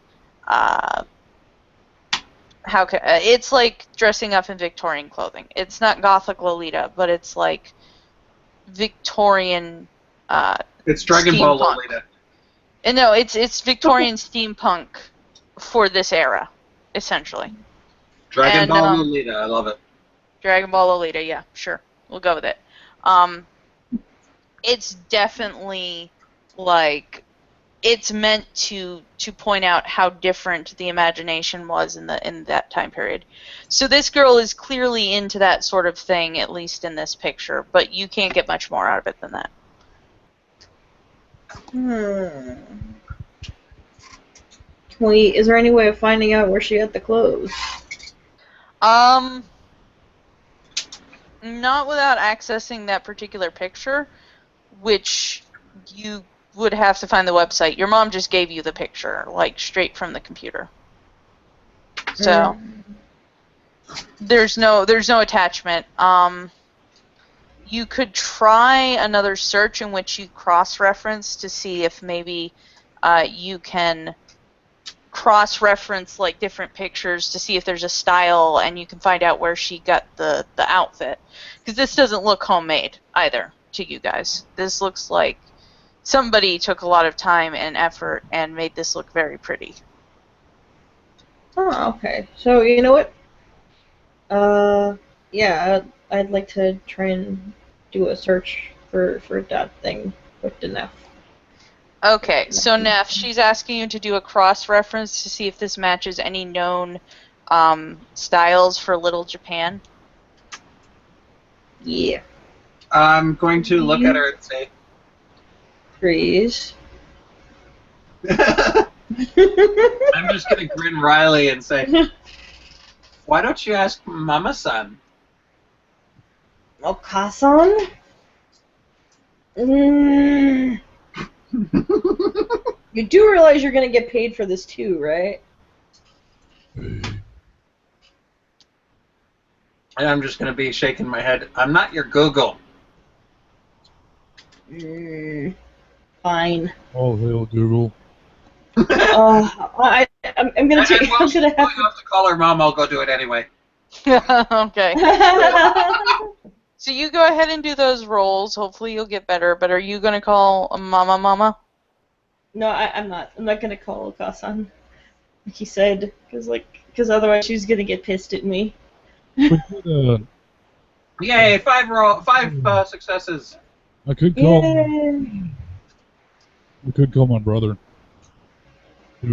it's like dressing up in Victorian clothing. It's not Gothic Lolita, but it's like Victorian. It's Dragon Ball Lolita. No, it's Victorian steampunk for this era, essentially. Dragon Ball Lolita, I love it. Dragon Ball Lolita, yeah, sure. We'll go with it. It's definitely, like, it's meant to point out how different the imagination was in that time period. So this girl is clearly into that sort of thing, at least in this picture, but you can't get much more out of it than that. Is there any way of finding out where she got the clothes? Not without accessing that particular picture, which you would have to find the website. Your mom just gave you the picture, like, straight from the computer. So there's no attachment. You could try another search in which you cross-reference to see if maybe you can cross-reference, like, different pictures to see if there's a style, and you can find out where she got the outfit. Because this doesn't look homemade either to you guys. This looks like somebody took a lot of time and effort and made this look very pretty. Oh, okay. So, you know what? Yeah, I'd like to try and do a search for that thing with the Neff. Okay, so Neff, she's asking you to do a cross-reference to see if this matches any known styles for Little Japan. Yeah. I'm going to look at her and say, Freeze. I'm just going to grin Riley and say, why don't you ask Mama-san? Okasan? You do realize you're going to get paid for this too, right? And I'm just going to be shaking my head. I'm not your Google. Fine. Oh, hail Google. I'm gonna take. I'm gonna have to call her mom. I'll go do it anyway. Okay. So you go ahead and do those rolls. Hopefully you'll get better. But are you gonna call Mama? No, I'm not. I'm not gonna call Okasan. Like he said, because otherwise she's gonna get pissed at me. Yay! 5 successes. I could call. I could call my brother. The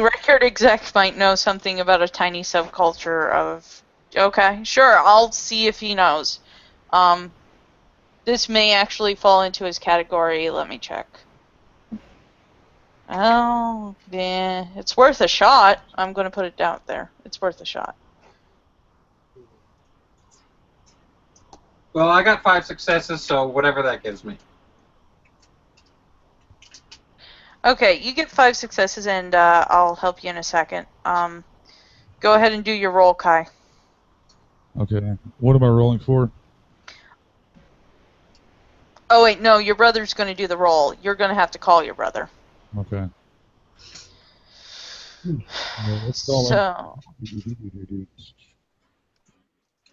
record exec might know something about a tiny subculture of. Okay, sure. I'll see if he knows. This may actually fall into his category. Let me check. Oh, yeah. It's worth a shot. I'm going to put it down there. It's worth a shot. Well, I got 5 successes, so whatever that gives me. Okay, you get 5 successes, and I'll help you in a second. Go ahead and do your roll, Kai. Okay. What am I rolling for? Oh wait, no, your brother's going to do the roll. You're going to have to call your brother. Okay. So,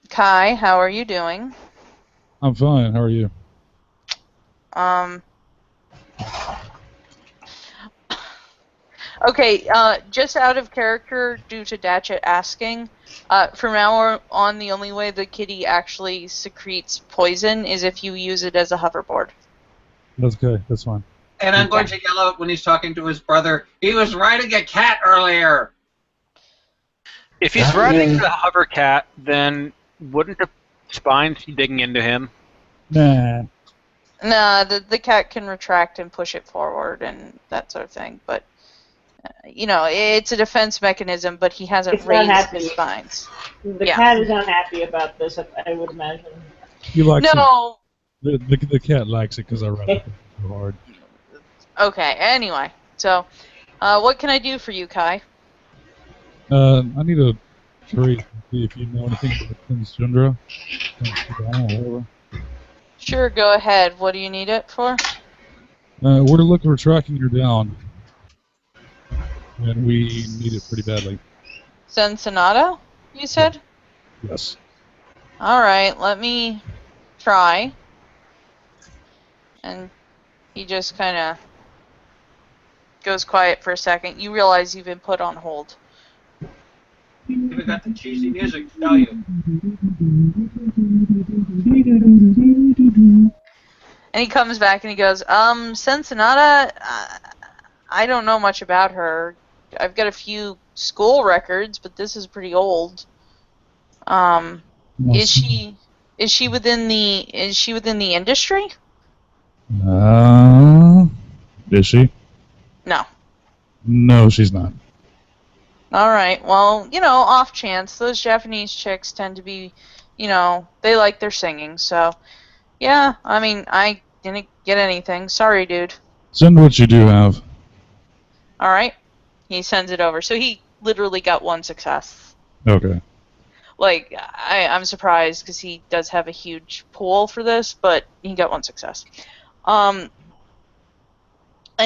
Kai, how are you doing? I'm fine. How are you? Okay, just out of character due to Datchet asking, from now on the only way the kitty actually secretes poison is if you use it as a hoverboard. That's okay. That's fine. And I'm going to yell out when he's talking to his brother, he was riding a cat earlier! If he's riding the hover cat, then wouldn't the spines be digging into him? Nah. Nah, the cat can retract and push it forward and that sort of thing, but, you know, it's a defense mechanism, but he hasn't raised his spines. The cat is unhappy about this, I would imagine. He likes no! The cat likes it because I ride it so hard. Okay, anyway, so, what can I do for you, Kai? I need a trade to see if you know anything about Syndra. Sure, go ahead. What do you need it for? We're looking for tracking her down. And we need it pretty badly. Sonata, you said? Yes. Alright, let me try. And he just kind of goes quiet for a second. You realize you've been put on hold. Even got the cheesy music to tell you. And he comes back and he goes, Sonata, I don't know much about her. I've got a few school records, but this is pretty old. Is she within the industry? Is she? No. No, she's not. Alright, well, you know, off chance, those Japanese chicks tend to be, you know, they like their singing, so, yeah, I mean, I didn't get anything. Sorry, dude. Send what you do have. Alright, he sends it over. So he literally got one success. Okay. Like, I'm surprised, because he does have a huge pool for this, but he got one success. And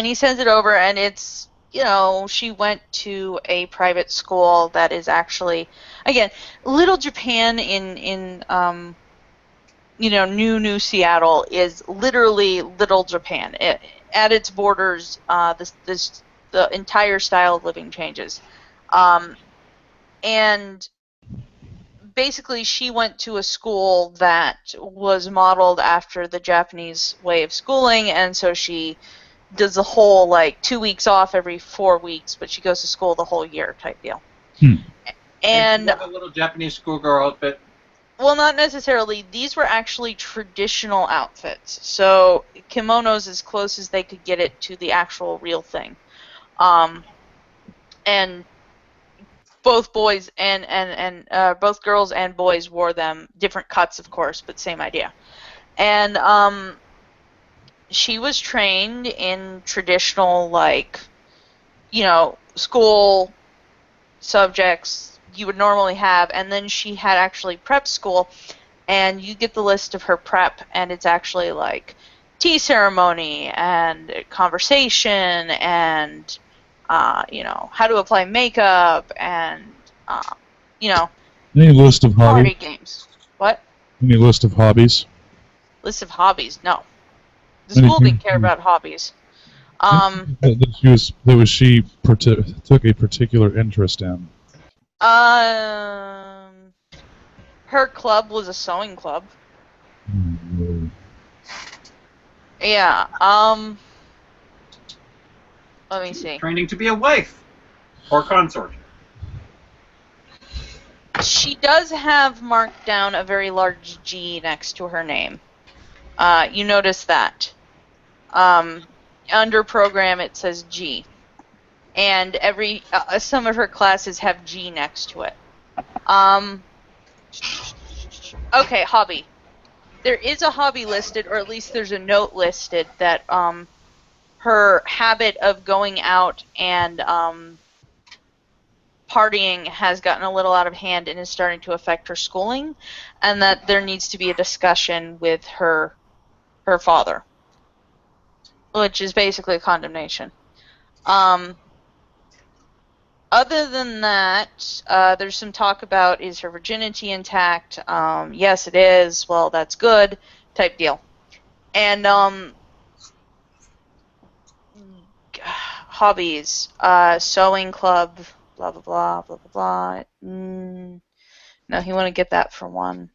he sends it over, and it's, you know, she went to a private school that is actually, again, Little Japan in you know, New Seattle is literally Little Japan. At its borders, the entire style of living changes. And basically she went to a school that was modeled after the Japanese way of schooling, and so she does the whole, like, 2 weeks off every 4 weeks, but she goes to school the whole year type deal. And a little Japanese schoolgirl outfit. Well, not necessarily. These were actually traditional outfits. So kimonos as close as they could get it to the actual real thing. And both boys and both girls and boys wore them, different cuts of course, but same idea. And she was trained in traditional, like, you know, school subjects you would normally have, and then she had actually prep school, and you get the list of her prep, and it's actually like tea ceremony and conversation and you know, how to apply makeup and you know, any list of party hobbies? Games. What? Any list of hobbies? List of hobbies? No. The school didn't care about hobbies. She took a particular interest in. Her club was a sewing club. Mm-hmm. Yeah. Let me see. Training to be a wife or consort. She does have marked down a very large G next to her name. You notice that. Under program it says G. And some of her classes have G next to it. Okay, hobby. There is a hobby listed, or at least there's a note listed that her habit of going out and partying has gotten a little out of hand and is starting to affect her schooling, and that there needs to be a discussion with her her father, which is basically a condemnation. Other than that, there's some talk about, is her virginity intact? Yes, it is. Well, that's good, type deal. And hobbies, sewing club, blah blah blah blah blah blah. No, you want to get that for one.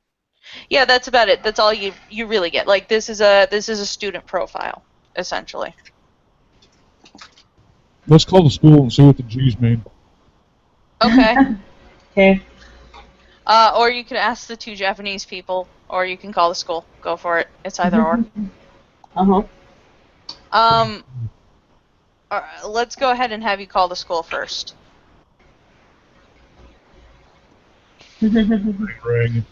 Yeah, that's about it. That's all you really get. Like, this is a student profile, essentially. Let's call the school and see what the G's mean. Okay. Okay. Or you could ask the 2 Japanese people, or you can call the school. Go for it. It's either or. Let's go ahead and have you call the school first. Ring.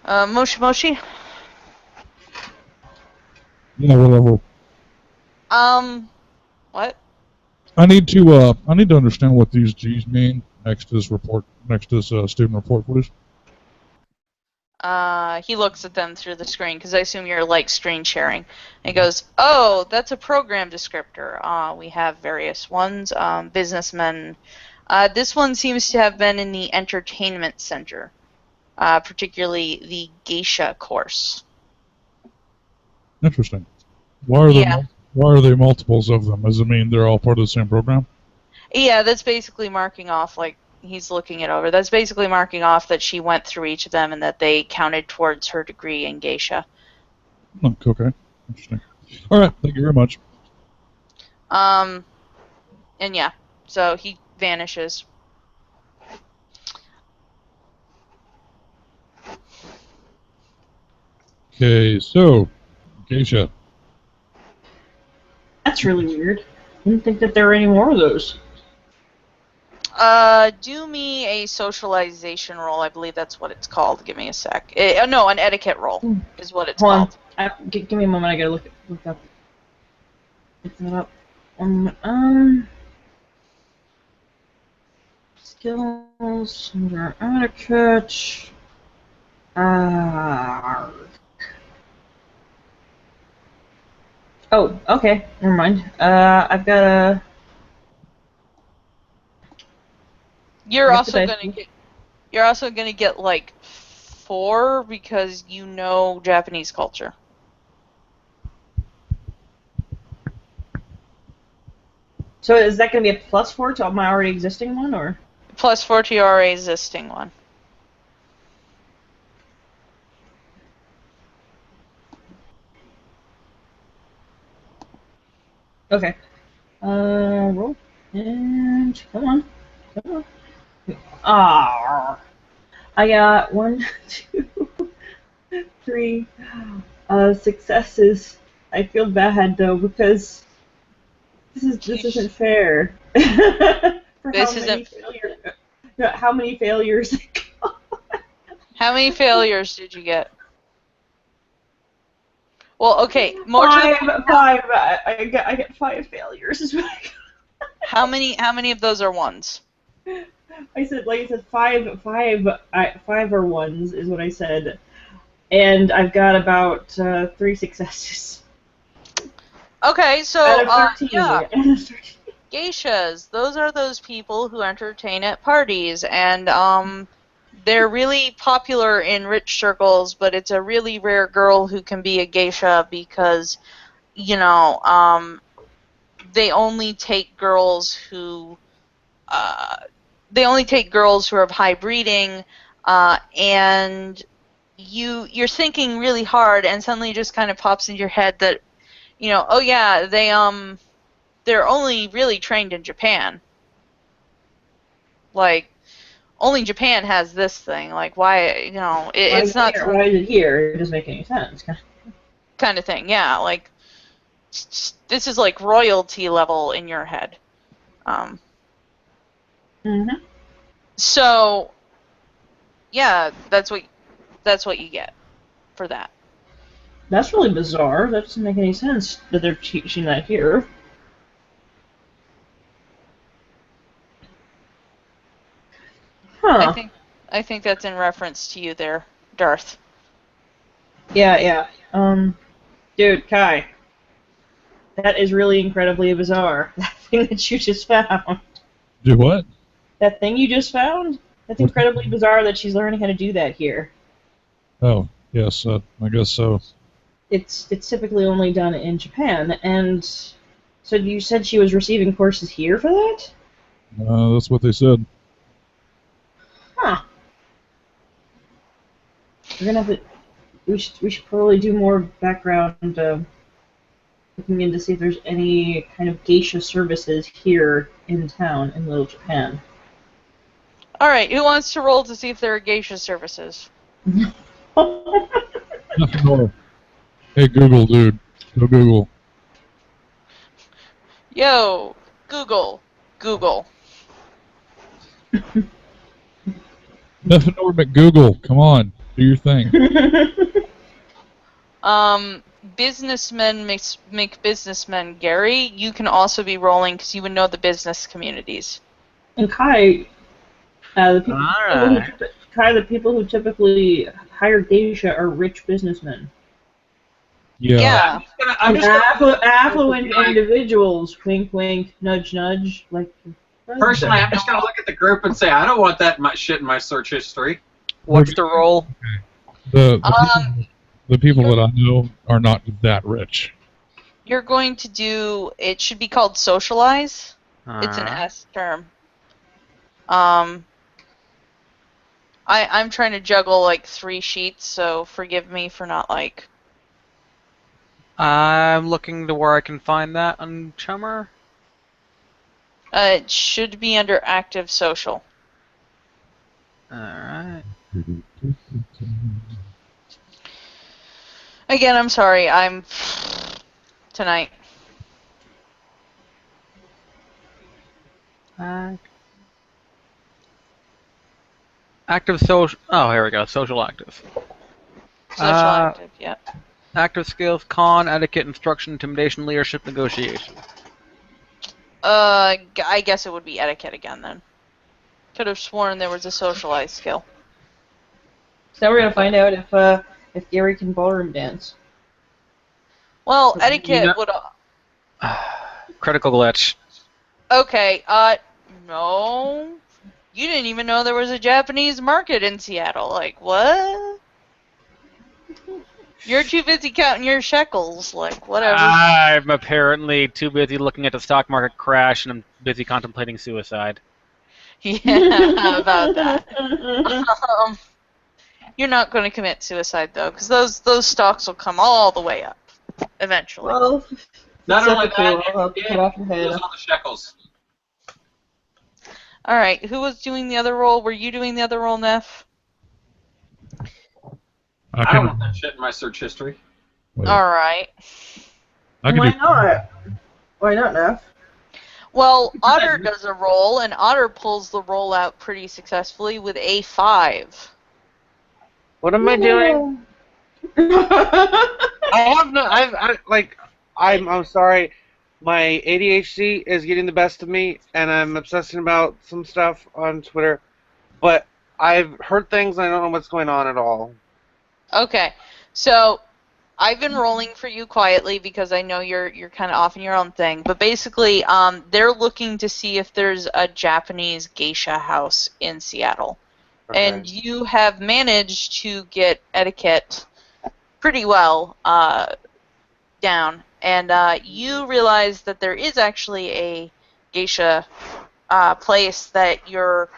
Moshi Moshi? Yeah, whatever. What? I need to understand what these G's mean next to this student report, please. He looks at them through the screen, because I assume you're, like, screen sharing. And he goes, oh, that's a program descriptor. We have various ones. Businessmen. This one seems to have been in the entertainment center, particularly the geisha course. Interesting. Why are there multiples of them? Does it mean they're all part of the same program? Yeah, that's basically marking off, like, he's looking it over. That's basically marking off that she went through each of them and that they counted towards her degree in geisha. Oh, okay. Interesting. All right. Thank you very much. And yeah, so he vanishes. Okay, so geisha. That's really weird. I didn't think that there were any more of those. Do me a socialization roll. I believe that's what it's called. Give me a sec. No, an etiquette roll is what it's called. Give me a moment. I gotta look up. Look that up. Skills under etiquette. Oh, okay. Never mind. I've got a. You're also gonna get like 4 because you know Japanese culture. So is that gonna be a +4 to my already existing one, or? +4 to your already existing one. Okay. Roll. And come on. Ah. I got 1, 2, 3 successes. I feel bad though because this isn't fair. How many failures? How many failures did you get? Well, okay, five. I get 5 failures. Is what I got. How many of those are ones? I said 5 are ones is what I said, and I've got about 3 successes. Okay, so out of 13. Yeah, geishas. Those are those people who entertain at parties, and they're really popular in rich circles, but it's a really rare girl who can be a geisha because, you know, they only take girls who are of high breeding, and you're thinking really hard, and suddenly it just kind of pops into your head that, you know, oh yeah, they're only really trained in Japan. Like, only Japan has this thing. Like, why, you know, it's not... Why is it here? It doesn't make any sense. Kind of thing, yeah. Like, this is like royalty level in your head. So, yeah, that's what you get for that. That's really bizarre. That doesn't make any sense that they're teaching that here. Huh. I think that's in reference to you there, Darth. Yeah. Dude, Kai, that is really incredibly bizarre. That thing that you just found. Do what? That thing you just found? That's incredibly bizarre that she's learning how to do that here. Oh, yes, I guess so. It's typically only done in Japan, and so you said she was receiving courses here for that? That's what they said. Huh. We're gonna have to. We should probably do more background looking in to see if there's any kind of geisha services here in town in Little Japan. Alright, who wants to roll to see if there are geisha services? Nothing more. Hey, Google, dude. Go Google. Yo, Google. Google. Nothing more but Google. Come on. Do your thing. Businessmen make businessmen. Gary, you can also be rolling because you would know the business communities. And Kai, the people who typically hire geisha are rich businessmen. Yeah. I'm just affluent individuals. Wink, wink, nudge, nudge. Like. Personally, I'm just gonna look at the group and say I don't want that shit in my search history. What's the role? The people that I know are not that rich. You're going to do. It should be called socialize. It's an S term. I'm trying to juggle like 3 sheets, so forgive me for not like. I'm looking to where I can find that on Chummer. It should be under active social. Alright. Again, I'm sorry. I'm tonight. Active social. Oh, here we go. Social active. Social active, yeah. Active skills: con, etiquette, instruction, intimidation, leadership, negotiation. I guess it would be etiquette again then. Could have sworn there was a socialized skill. So now we're gonna find out if Gary can ballroom dance. Well, etiquette would. Critical glitch. Okay. No. You didn't even know there was a Japanese market in Seattle. Like what? You're too busy counting your shekels. Like whatever. I'm apparently too busy looking at the stock market crash, and I'm busy contemplating suicide. Yeah, about that. You're not going to commit suicide though, because those stocks will come all the way up eventually. Well, not only that, I'll cut off your head. Lose all the shekels. All right, who was doing the other role? Were you doing the other role, Neff? I don't want that shit in my search history. Wait. All right. Why not? Why not, Neff? Well, Otter does a roll, and Otter pulls the roll out pretty successfully with a 5. What am I doing? I'm sorry. My ADHD is getting the best of me, and I'm obsessing about some stuff on Twitter. But I've heard things, and I don't know what's going on at all. Okay, so I've been rolling for you quietly because I know you're kind of off in your own thing. But basically, they're looking to see if there's a Japanese geisha house in Seattle. Okay. And you have managed to get etiquette pretty well down. And you realize that there is actually a geisha place that your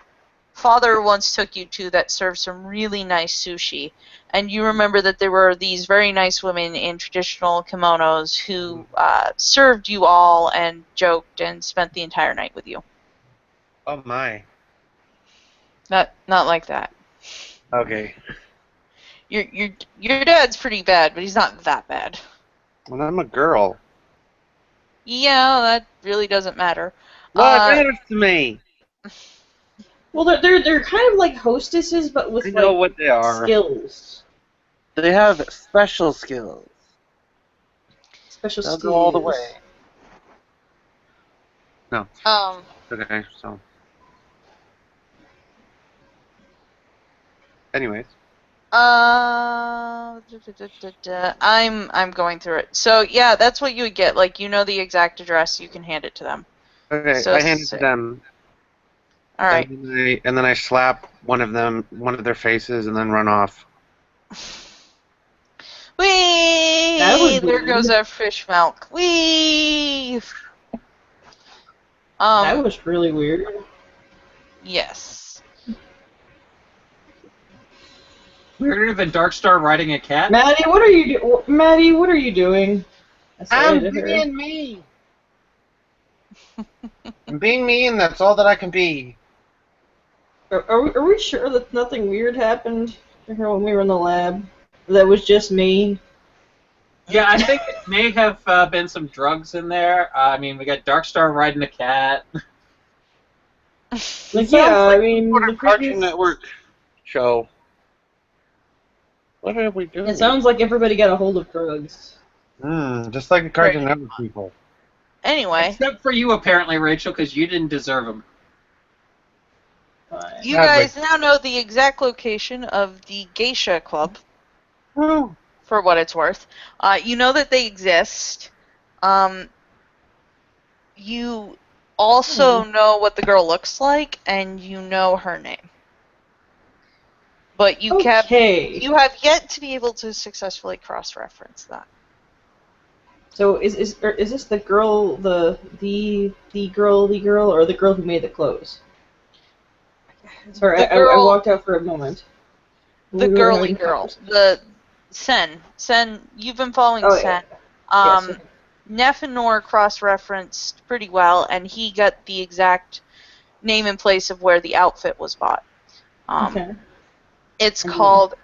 father once took you to that serves some really nice sushi. And you remember that there were these very nice women in traditional kimonos who served you all and joked and spent the entire night with you. Oh my. Not like that. Okay. Your dad's pretty bad, but he's not that bad. Well, I'm a girl. Yeah, that really doesn't matter. Well, it matters to me. Well, they're kind of like hostesses, but with what they are. Skills. They have special skills. Special They'll skills. go all the way. No. Okay, so. Anyways. I'm going through it. So yeah, that's what you would get. Like you know the exact address, you can hand it to them. Okay, So I hand it to them. All right. And then I slap one of their faces, and then run off. That was Whee! There weird. goes our fish milk. Whee! That was really weird. Yes. Weirder than Darkstar riding a cat? Maddie, what are you Maddie, what are you doing? I I'm said to her. being me. I'm being me, and that's all that I can be. Are we sure that nothing weird happened to her when we were in the lab? That was just me. Yeah, I think it may have been some drugs in there. I mean, we got Darkstar riding a cat. Like, yeah, I mean, What the a Cartoon previous. Network show. What are we doing? It sounds like everybody got a hold of drugs. Just like the Cartoon Network people. Anyway, Except for you, apparently, Rachel, because you didn't deserve them. you guys now know the exact location of the Geisha Club. Woo. For what it's worth. You know that they exist. You also know what the girl looks like, and you know her name. But you have yet to be able to successfully cross-reference that. So is this the girl, the girl, or the girl who made the clothes? Sorry, I walked out for a moment. The girly girl. The Sen. Sen, you've been following Sen. Yes. Neff and Nor cross-referenced pretty well, and he got the exact name and place of where the outfit was bought. Okay. It's called...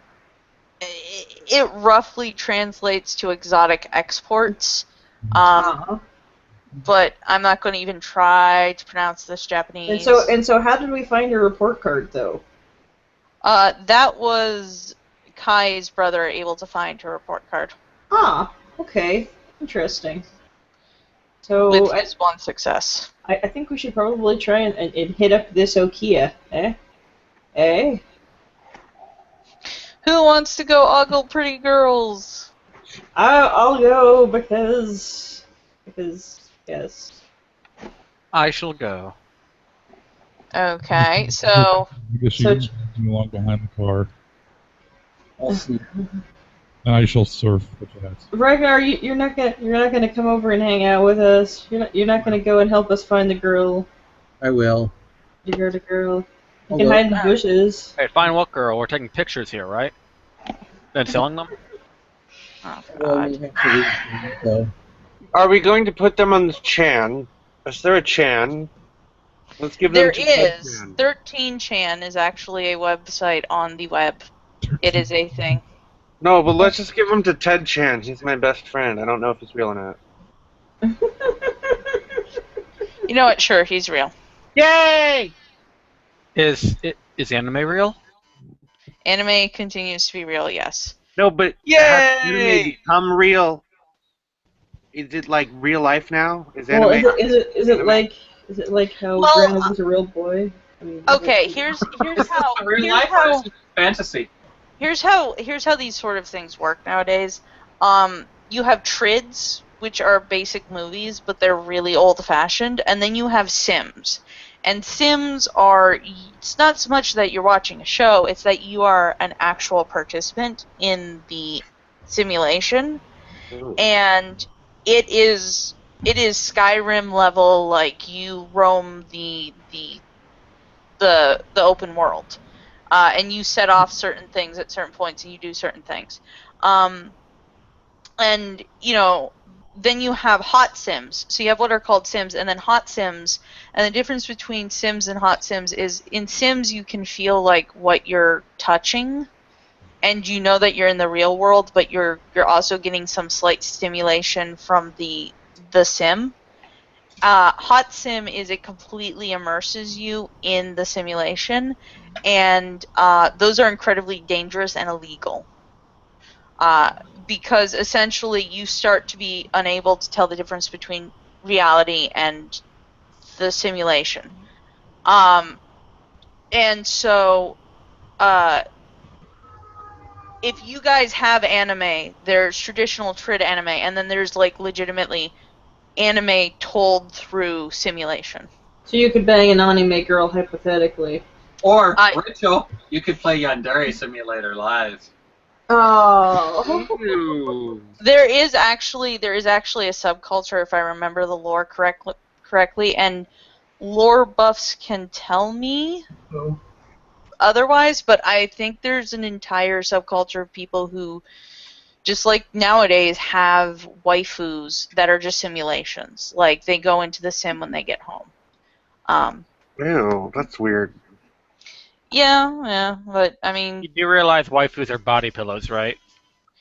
It roughly translates to exotic exports. But I'm not going to even try to pronounce this Japanese. And so how did we find your report card, though? That was Kai's brother able to find her report card. Ah, okay. Interesting. So with his one success. I think we should probably try and hit up this Okia, eh? Eh? Who wants to go ogle pretty girls? I'll go because yes. I shall go. Okay, so. I guess you can along behind the car. And I shall surf the jets. Ragnar, you're not gonna come over and hang out with us. You're not gonna go and help us find the girl. I will. The girl. You can hide in the bushes. Hey, find what girl? We're taking pictures here, right? Then selling them? Oh, Well, we have to leave, so. Are we going to put them on the Chan? Is there a Chan? Let's give them to There is. 13chan is actually a website on the web. It is a thing. No, but let's just give them to Ted Chan. He's my best friend. I don't know if he's real or not. You know what? Sure, he's real. Yay! Is anime real? Anime continues to be real, yes. No, but has anime become real? Is it like real life now? Is anime? Well, is it like how Grandma was a real boy? I mean, okay, here's how real life or is it fantasy? Here's how these sort of things work nowadays. You have trids, which are basic movies, but they're really old-fashioned, and then you have sims. And sims are, it's not so much that you're watching a show, it's that you are an actual participant in the simulation. Ooh. And it is Skyrim level, like you roam the open world. And you set off certain things at certain points, and you do certain things. And, you know, then you have hot sims. So you have what are called sims, and then hot sims. And the difference between sims and hot sims is in sims you can feel like what you're touching, and you know that you're in the real world, but you're also getting some slight stimulation from the sim. Hot sim is it completely immerses you in the simulation, and those are incredibly dangerous and illegal. Because essentially you start to be unable to tell the difference between reality and the simulation. And so if you guys have anime, there's traditional Trid anime, and then there's like legitimately anime told through simulation. So you could bang an anime girl hypothetically. Or, Rachel, you could play Yandere Simulator live. Oh. Ooh. There is actually a subculture, if I remember the lore correctly, and lore buffs can tell me otherwise, but I think there's an entire subculture of people who, just like nowadays, have waifus that are just simulations. Like, they go into the sim when they get home. Ew, that's weird. Yeah, but I mean, You do realize waifus are body pillows, right?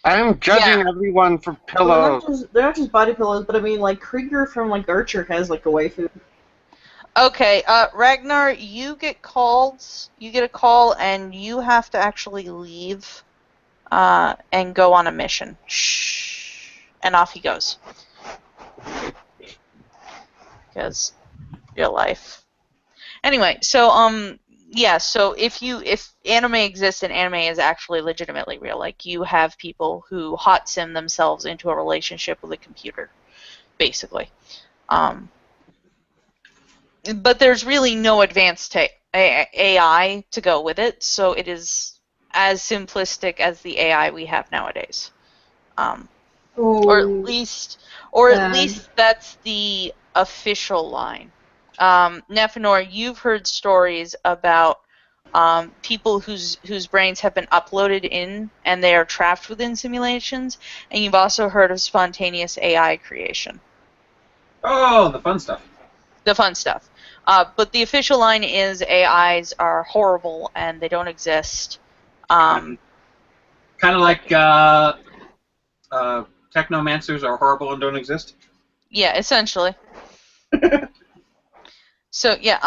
I'm judging everyone for pillows. They're not just body pillows, but I mean, like, Krieger from, like, Archer has, like, a waifu. okay, Ragnar, you get called. You get a call, and you have to actually leave and go on a mission. Shh. And off he goes. Because your life. Anyway, so yeah, so if anime exists and anime is actually legitimately real, like you have people who hot sim themselves into a relationship with a computer, basically. But there's really no advanced AI to go with it, so it is as simplistic as the AI we have nowadays. Or at least that's the official line. Nephenor, you've heard stories about people whose brains have been uploaded in and they are trapped within simulations, and you've also heard of spontaneous AI creation. Oh, the fun stuff. The fun stuff. But the official line is AIs are horrible and they don't exist. Kind of like technomancers are horrible and don't exist. Yeah, essentially. So yeah,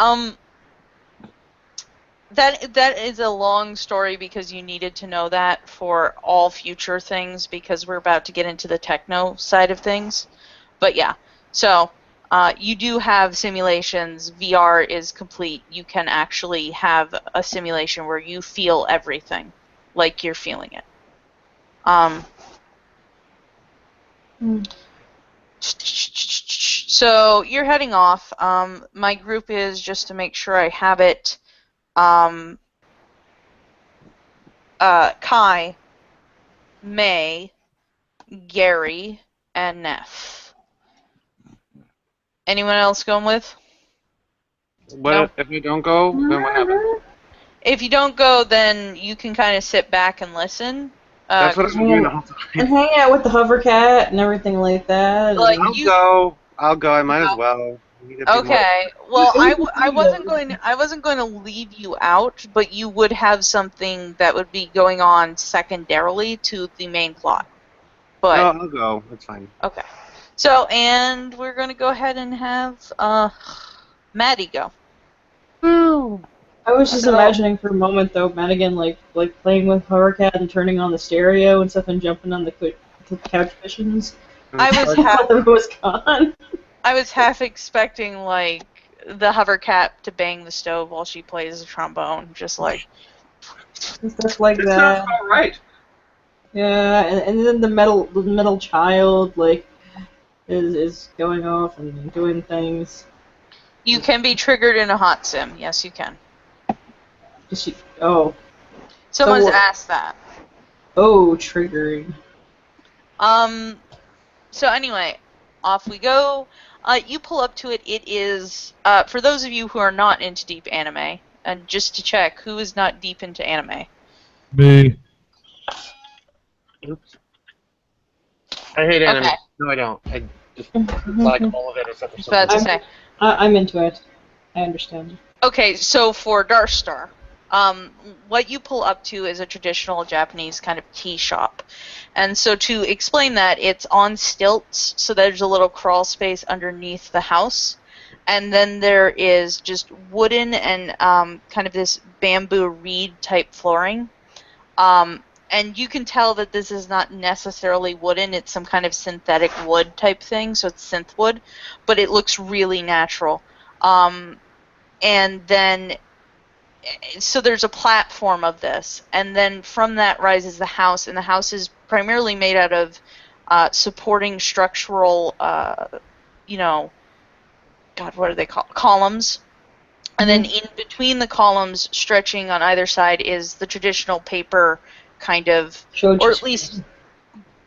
that is a long story because you needed to know that for all future things because we're about to get into the techno side of things. But yeah, so you do have simulations. VR is complete. You can actually have a simulation where you feel everything like you're feeling it. So you're heading off. My group is, just to make sure I have it, Kai, May, Gary, and Neff. Anyone else going with? What if we don't go? Then what happens? If you don't go, then you can kind of sit back and listen. That's what I'm doing the whole time. And hang out with the hovercat and everything like that. Like, I'll go. I might as well. Okay. Well, I wasn't going to leave you out, but you would have something that would be going on secondarily to the main plot. But no, I'll go. It's fine. Okay. So, and we're going to go ahead and have Maddie go. I was just imagining for a moment though, Madigan like playing with hovercat and turning on the stereo and stuff and jumping on the couch cushions. I was half expecting like the hovercat to bang the stove while she plays the trombone, just like stuff like that. Sounds about right. Yeah, and then the middle child like is going off and doing things. You can be triggered in a hot sim. Yes, you can. Someone's asked that. Oh, triggering. So anyway, off we go. You pull up to it. It is, for those of you who are not into deep anime, and just to check, who is not deep into anime? Me. Oops. I hate anime. Okay. No, I don't. I just like all of it except for some. About to say. I'm into it. I understand. Okay, so for Darstar, what you pull up to is a traditional Japanese kind of tea shop. And so to explain that, it's on stilts, so there's a little crawl space underneath the house. And then there is just wooden and kind of this bamboo reed type flooring. And you can tell that this is not necessarily wooden, it's some kind of synthetic wood type thing, so it's synth wood, but it looks really natural. And then so there's a platform of this, and then from that rises the house, and the house is primarily made out of supporting structural, God, what are they called? Columns. And then in between the columns, stretching on either side, is the traditional paper kind of, Shoji or at screen. least,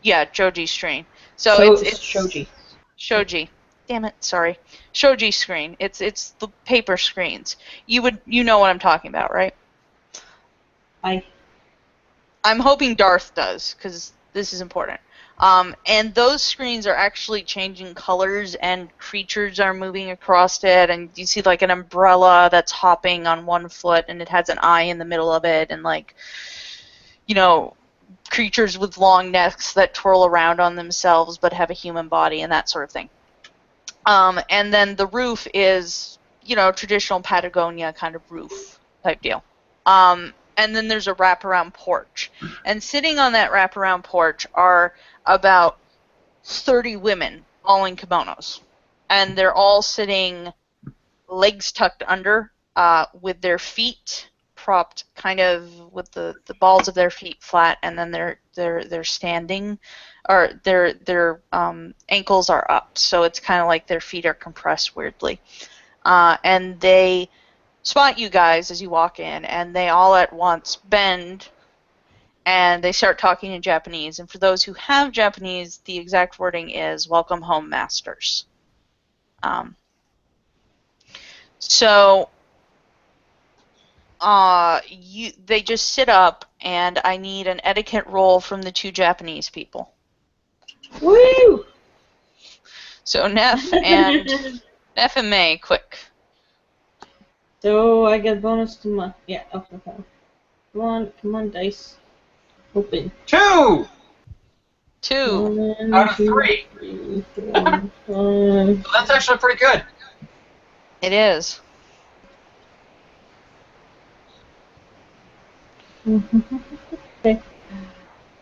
yeah, Joji screen. So it's Shoji. Shoji. Damn it, sorry. Shoji screen. It's the paper screens. You know what I'm talking about, right? I'm hoping Darth does, because this is important. And those screens are actually changing colors, and creatures are moving across it, and you see like an umbrella that's hopping on one foot, and it has an eye in the middle of it, and like, creatures with long necks that twirl around on themselves but have a human body, and that sort of thing. And then the roof is, traditional Patagonia kind of roof type deal. And then there's a wraparound porch. And sitting on that wraparound porch are about 30 women, all in kimonos. And they're all sitting legs tucked under, with their feet propped kind of with the balls of their feet flat, and then they're standing, or their ankles are up. So it's kind of like their feet are compressed weirdly. And they spot you guys as you walk in, and they all at once bend, and they start talking in Japanese. And for those who have Japanese, the exact wording is "Welcome home, masters." So they just sit up, and I need an etiquette roll from the two Japanese people. Woo! So Neff and May, quick. So I get a bonus to my okay. Come on, dice. Open. 2 1, out of 2, 3. 3, 4, 5. That's actually pretty good. It is. Okay.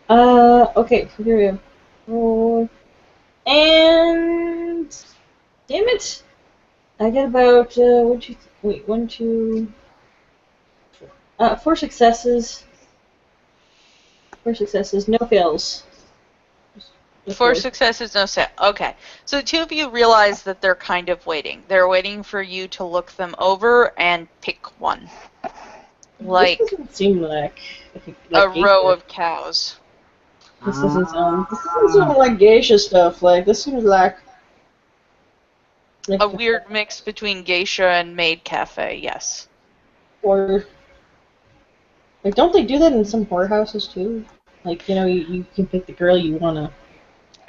Okay, so here we go. Roll. And damn it! I get about 4 successes. 4 successes, no fails. Just 4 roll. successes, no set. Okay. So the two of you realize that they're kind of waiting. They're waiting for you to look them over and pick one. Like this doesn't seem like a row of cows. This doesn't sound like geisha stuff. Like this seems like A weird mix between geisha and maid cafe, yes. Or like, don't they do that in some whorehouses too? Like, you can pick the girl you wanna.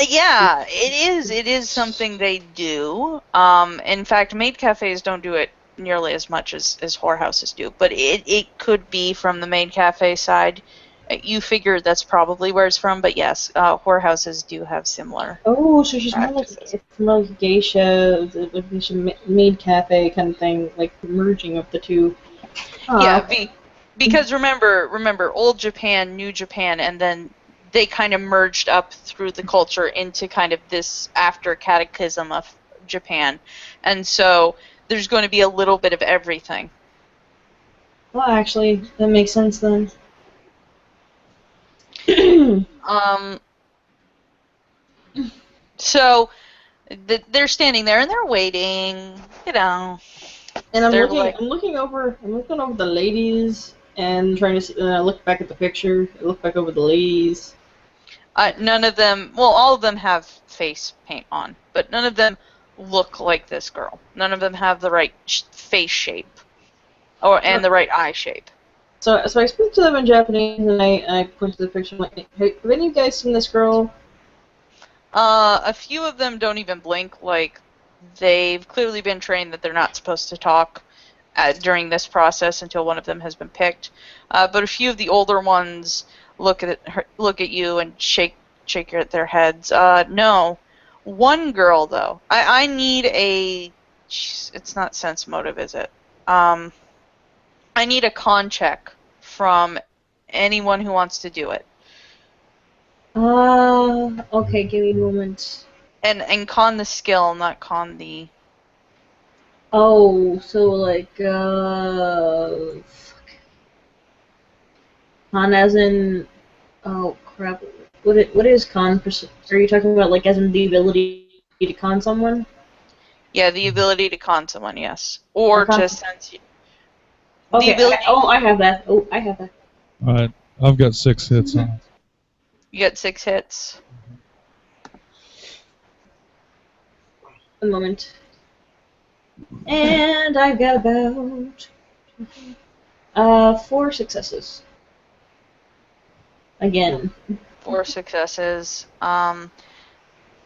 Yeah, it is. It is something they do. In fact, maid cafes don't do it nearly as much as whorehouses do, but it could be from the maid cafe side. You figure that's probably where it's from, but yes, whorehouses do have similar. Oh, so she's more like geisha, the maid cafe kind of thing, like merging of the two. Yeah, because remember, old Japan, new Japan, and then they kind of merged up through the culture into kind of this after cataclysm of Japan, and so there's going to be a little bit of everything. Well, actually, that makes sense then. So they're standing there and they're waiting, And I'm looking. like, I'm looking over the ladies and trying to see. And I look back at the picture. I look back over the ladies. none of them. Well, all of them have face paint on, but none of them look like this girl. None of them have the right face shape, and the right eye shape. So I speak to them in Japanese, and I point to the picture. I'm like, hey, have any of you guys seen this girl? A few of them don't even blink. Like, they've clearly been trained that they're not supposed to talk during this process until one of them has been picked. But a few of the older ones look at you and shake their heads. No. One girl, though. I need a... It's not sense motive, is it? I need a con check from anyone who wants to do it. Okay, give me a moment. And con the skill, not con the... Oh, so like, fuck. Con as in... Oh, crap. What is con? Are you talking about, like, as in the ability to con someone? Yeah, the ability to con someone, yes. Or Or con... to sense you. The Okay, ability... I have that. Oh, I have that. Alright, I've got 6 hits on it. You get 6 hits. A moment. And I've got about... 4 successes. Again. 4 successes.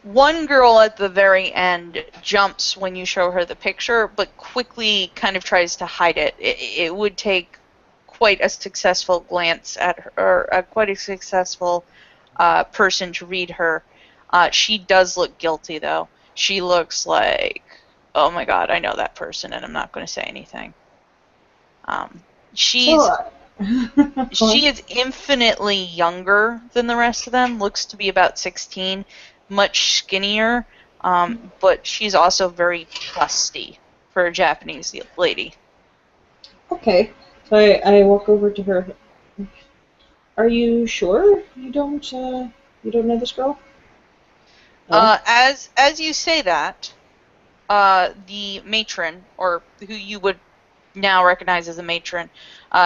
One girl at the very end jumps when you show her the picture, but quickly kind of tries to hide it. It would take quite a successful glance at her, or quite a successful person to read her. She does look guilty, though. She looks like, oh my god, I know that person, and I'm not going to say anything. She is infinitely younger than the rest of them, looks to be about 16, much skinnier, but she's also very busty for a Japanese lady. Okay, so I walk over to her. Are you sure you don't know this girl? No? As you say that, the matron, or who you would now recognize as a matron,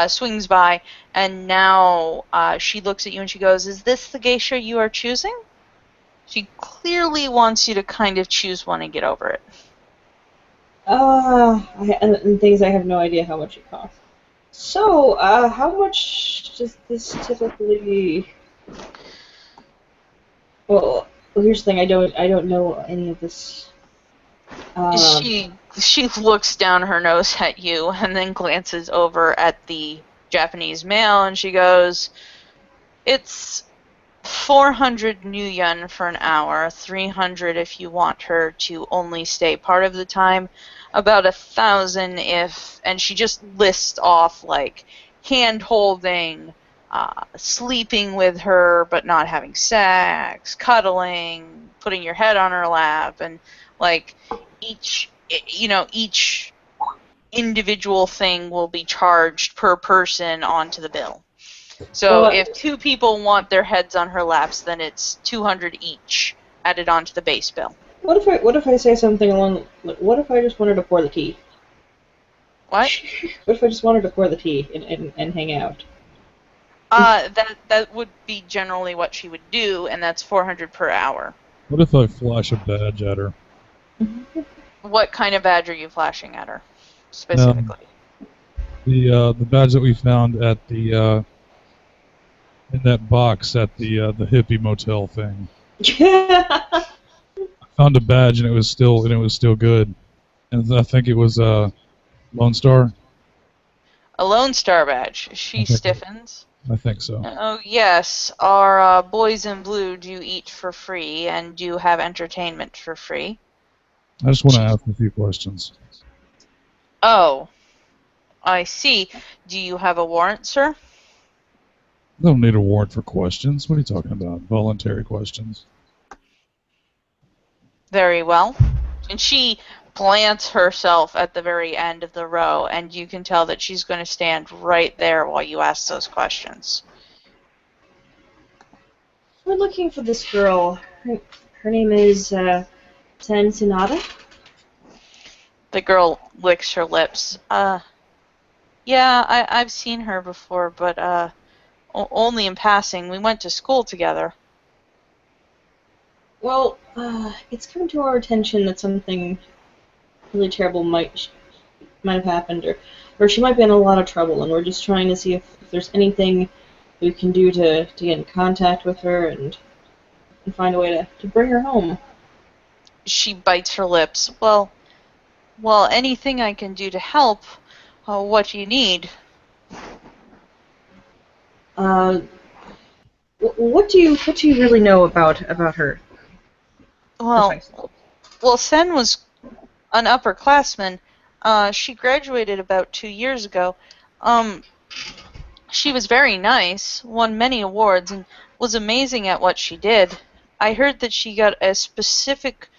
swings by, and now she looks at you and she goes, "Is this the geisha you are choosing?" She clearly wants you to kind of choose one and get over it. And things I have no idea how much it costs. So, how much does this typically? Well, here's the thing. I don't know any of this. She looks down her nose at you and then glances over at the Japanese male and she goes, "It's 400 new yen for an hour, 300 if you want her to only stay part of the time, about 1,000 if," and she just lists off like hand holding, sleeping with her but not having sex, cuddling, putting your head on her lap, and like each individual thing will be charged per person onto the bill. So if 2 people want their heads on her laps, then it's 200 each added onto the base bill. What if I say something along? What if I just wanted to pour the tea? What? What if I just wanted to pour the tea and hang out? That would be generally what she would do, and that's 400 per hour. What if I flash a badge at her? What kind of badge are you flashing at her, specifically? The badge that we found at the in that box at the hippie motel thing. I found a badge and it was still good, and I think it was Lone Star. A Lone Star badge. She stiffens. I think so. Oh yes, our boys in blue do eat for free and do have entertainment for free. I just want to ask a few questions. Oh, I see. Do you have a warrant, sir? I don't need a warrant for questions. What are you talking about? Voluntary questions. Very well. And she plants herself at the very end of the row, and you can tell that she's going to stand right there while you ask those questions. We're looking for this girl. Her name is Sen Sonata. The girl licks her lips. Yeah, I've seen her before, but only in passing. We went to school together. Well, it's come to our attention that something really terrible might have happened, or she might be in a lot of trouble, and we're just trying to see if there's anything we can do to get in contact with her and find a way to bring her home. She bites her lips. Well, anything I can do to help. What do you need? What do you really know about her? Well, Sen was an upperclassman. She graduated about 2 years ago. She was very nice, won many awards, and was amazing at what she did. I heard that she got a specific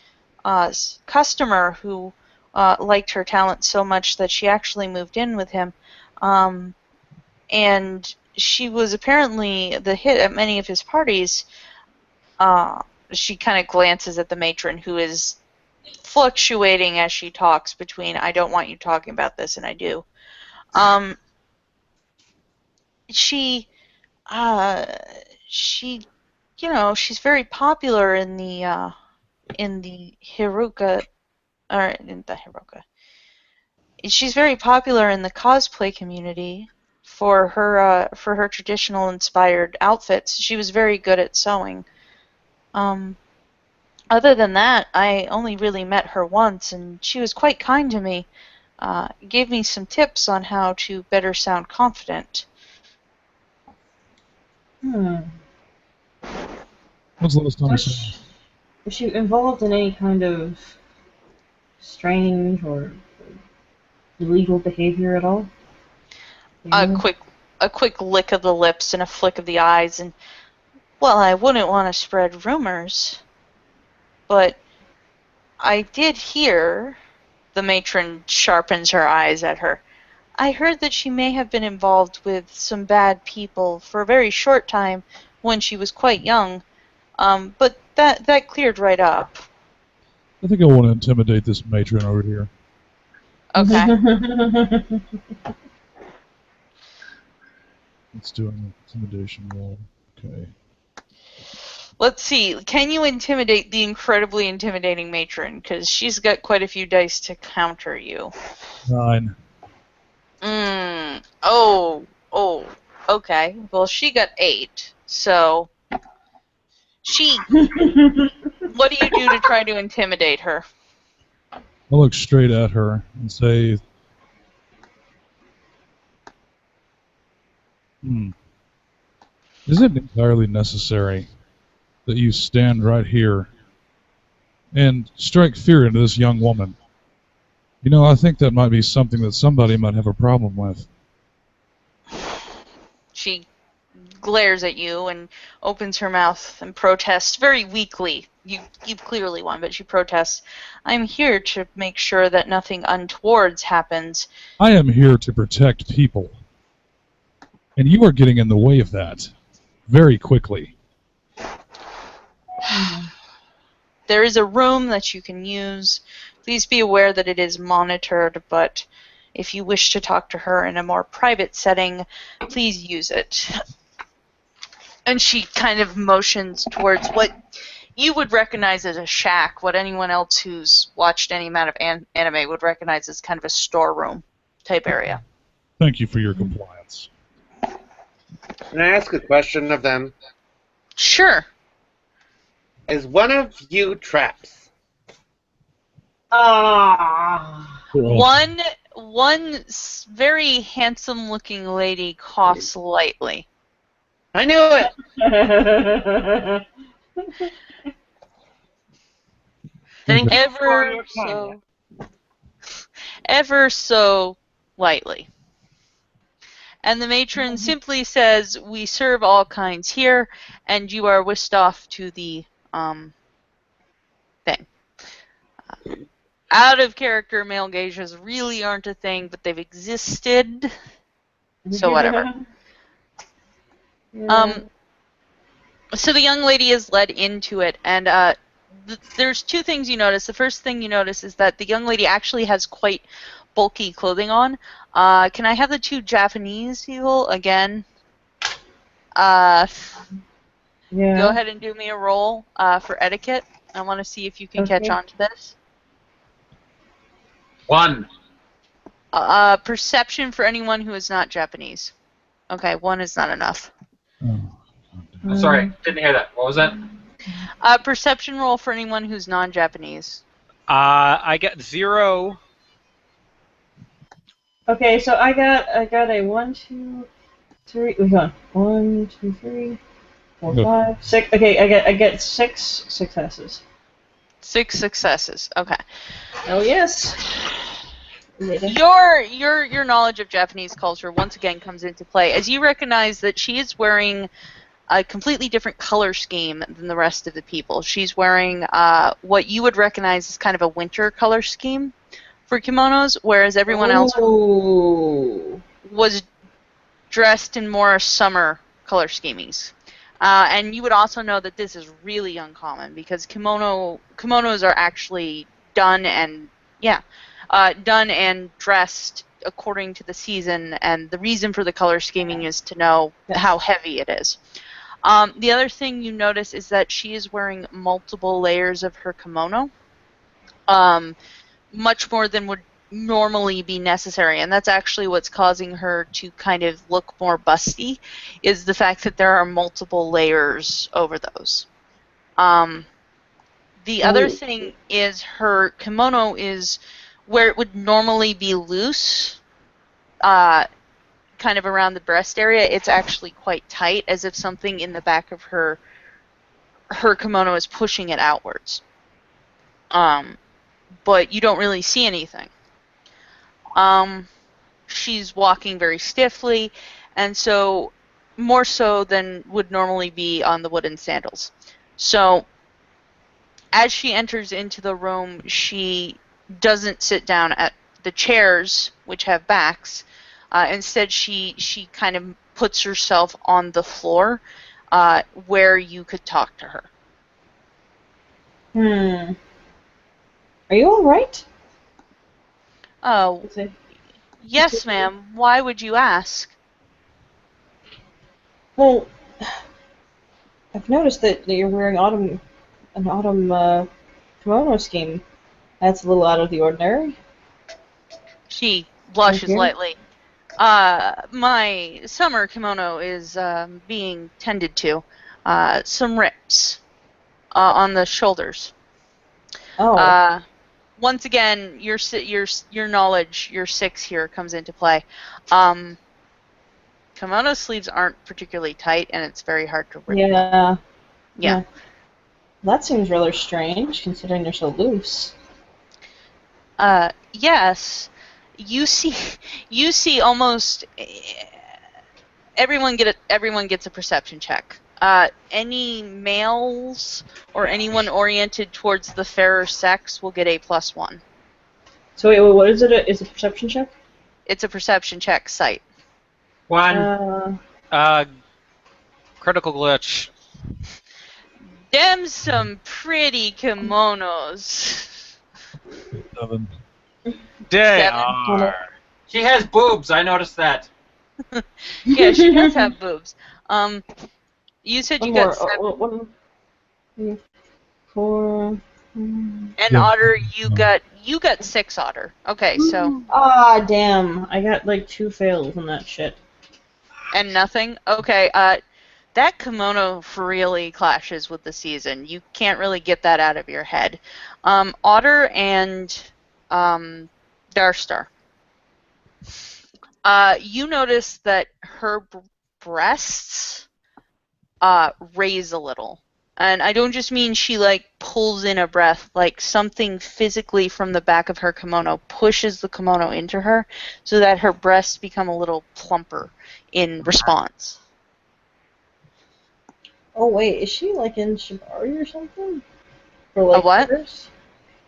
customer who liked her talent so much that she actually moved in with him. And she was apparently the hit at many of his parties. She kind of glances at the matron, who is fluctuating as she talks between "I don't want you talking about this" and "I do." She, she, she's very popular in the Hiruka, or in the Hiruka. She's very popular in the cosplay community for her traditional inspired outfits. She was very good at sewing. Other than that, I only really met her once, and she was quite kind to me. Gave me some tips on how to better sound confident. Hmm. When's the last time you saw her? Was she involved in any kind of strange or illegal behavior at all? A quick lick of the lips and a flick of the eyes, and, well, I wouldn't want to spread rumors, but I did hear, the matron sharpens her eyes at her, I heard that she may have been involved with some bad people for a very short time when she was quite young, but that cleared right up. I think I want to intimidate this matron over here. Okay. Let's do an intimidation roll. Okay. Let's see. Can you intimidate the incredibly intimidating matron? Because she's got quite a few dice to counter you. 9. Oh. Okay. Well, she got 8. So, what do you do to try to intimidate her? I look straight at her and say, is it entirely necessary that you stand right here and strike fear into this young woman? You know, I think that might be something that somebody might have a problem with. She glares at you and opens her mouth and protests very weakly. You've clearly won, but she protests. I'm here to make sure that nothing untowards happens. I am here to protect people. And you are getting in the way of that very quickly. There is a room that you can use. Please be aware that it is monitored, but if you wish to talk to her in a more private setting, please use it. And she kind of motions towards what you would recognize as a shack, what anyone else who's watched any amount of anime would recognize as kind of a storeroom type area. Thank you for your compliance. Can I ask a question of them? Sure. Is one of you traps? One very handsome-looking lady coughs lightly. I knew it! Thank you for your time. Ever so lightly. And the matron simply says, we serve all kinds here, and you are whisked off to the thing. Out of character, male geishas really aren't a thing, but they've existed. So whatever. So the young lady is led into it, and there's two things you notice. The first thing you notice is that the young lady actually has quite bulky clothing on. Can I have the two Japanese people again? Go ahead and do me a roll for etiquette. I want to see if you can catch on to this. 1. Perception for anyone who is not Japanese. Okay, 1 is not enough. Oh, sorry, didn't hear that. What was that? Perception roll for anyone who's non-Japanese. I get 0. Okay, so I got a 1, 2, 3. Wait, hold on. 1, 2, 3, 4, 5, 6. Okay, I get 6 successes. 6 successes. Okay. Oh yes. Your knowledge of Japanese culture once again comes into play as you recognize that she is wearing a completely different color scheme than the rest of the people. She's wearing what you would recognize as kind of a winter color scheme for kimonos, whereas everyone else was dressed in more summer color schemings. And you would also know that this is really uncommon because kimonos are actually done and dressed according to the season, and the reason for the color scheming is to know how heavy it is. The other thing you notice is that she is wearing multiple layers of her kimono, much more than would normally be necessary, and that's actually what's causing her to kind of look more busty, is the fact that there are multiple layers over those. The other thing is her kimono is where it would normally be loose, kind of around the breast area, it's actually quite tight, as if something in the back of her kimono is pushing it outwards. But you don't really see anything. She's walking very stiffly, and so more so than would normally be on the wooden sandals. So as she enters into the room, she doesn't sit down at the chairs, which have backs. Instead, she kind of puts herself on the floor, where you could talk to her. Are you all right? Oh, yes, ma'am. Why would you ask? Well, I've noticed that you're wearing an autumn kimono scheme. That's a little out of the ordinary. She blushes lightly. My summer kimono is being tended to. Some rips on the shoulders. Oh. Once again, your knowledge, your 6 here comes into play. Kimono sleeves aren't particularly tight, and it's very hard to rip them. Yeah. That seems rather strange, considering they're so loose. Yes. You see almost everyone gets a perception check. Any males or anyone oriented towards the fairer sex will get a +1. So wait, what is it? Is it a perception check? It's a perception check sight. 1. Critical glitch. Them some pretty kimonos. 7. They 7. are. She has boobs. I noticed that. Yeah, she does have boobs. You said you got 7. 1, 3, 4. And Otter, you got 6, Otter. Okay, so. Ah, damn! I got like 2 fails on that shit. And nothing. Okay. That kimono really clashes with the season. You can't really get that out of your head. Otter and Darstar. You notice that her breasts raise a little. And I don't just mean she like pulls in a breath, like something physically from the back of her kimono pushes the kimono into her so that her breasts become a little plumper in response. Oh wait, is she like in Shibari or something? For like a what? preggers?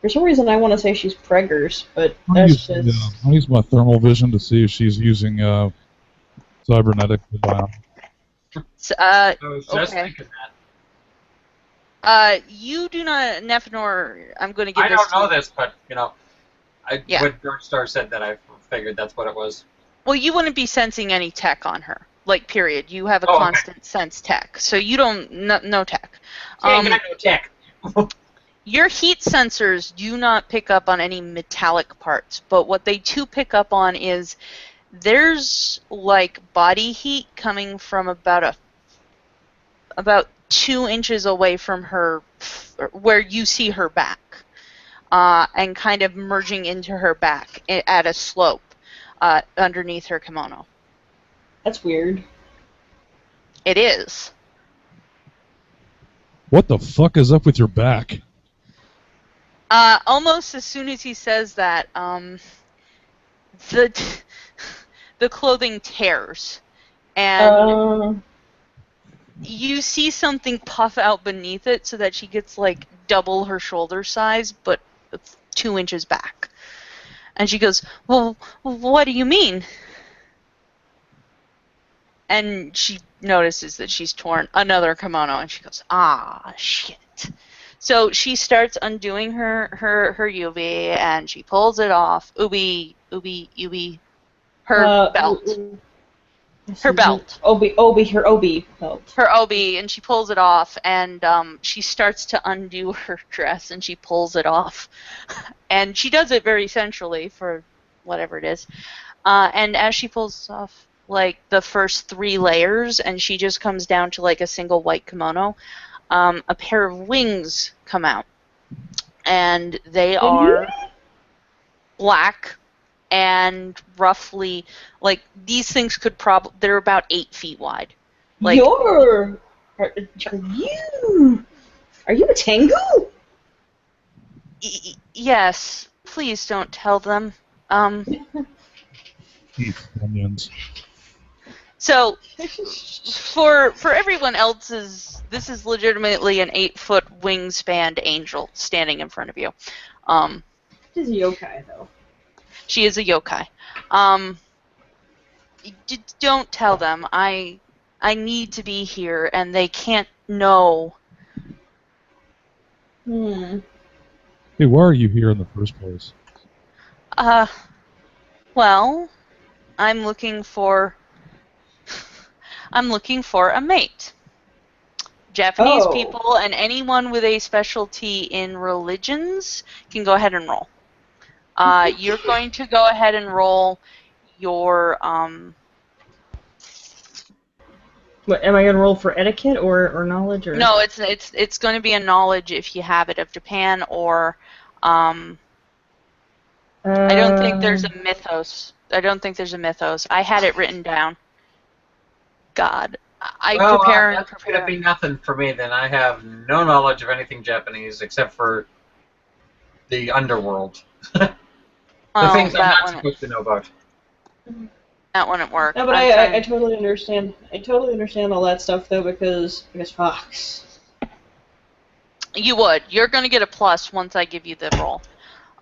For some reason I want to say she's preggers, but that's just... I'll use my thermal vision to see if she's using cybernetic biome. I was just thinking that. You do not, Nephnor, I'm going to give I this don't know to you. this, but, you know, when Darkstar said that, I figured that's what it was. Well, you wouldn't be sensing any tech on her. Like, period. You have a constant sense tech. So you don't, no tech. She ain't got no tech. Your heat sensors do not pick up on any metallic parts, but what they do pick up on is there's, like, body heat coming from about 2 inches away from her, where you see her back, and kind of merging into her back at a slope underneath her kimono. That's weird. It is. What the fuck is up with your back? Almost as soon as he says that, the clothing tears, and you see something puff out beneath it so that she gets like double her shoulder size, but 2 inches back. And she goes, "Well, what do you mean?" and she notices that she's torn another kimono, and she goes, "Ah, shit." So she starts undoing her yubi, and she pulls it off. Ubi, her belt. Her belt. Her obi belt. Her obi, and she pulls it off, and she starts to undo her dress, and she pulls it off. And she does it very sensually for whatever it is. And as she pulls off, like, the first 3 layers, and she just comes down to, like, a single white kimono, a pair of wings come out. And they are black and roughly, like, these things could they're about 8 feet wide. Like, Are you a Tengu? Yes. Please don't tell them. Onions. So, for everyone else's, this is legitimately an 8-foot wingspan angel standing in front of you. She's a yokai, though. She is a yokai. Don't tell them. I need to be here, and they can't know. Hey, why are you here in the first place? Well, I'm looking for a mate. Japanese people and anyone with a specialty in religions can go ahead and roll. You're going to go ahead and roll your What, am I gonna roll for etiquette or knowledge or? No, it's going to be a knowledge if you have it of Japan, or I don't think there's a mythos. I had it written down. God, prepare. That's going to be nothing for me then. I have no knowledge of anything Japanese except for the underworld. The things I'm not supposed to know about. That wouldn't work. No, but I totally understand. I totally understand all that stuff though, because Fox. You would. You're going to get a plus once I give you the roll.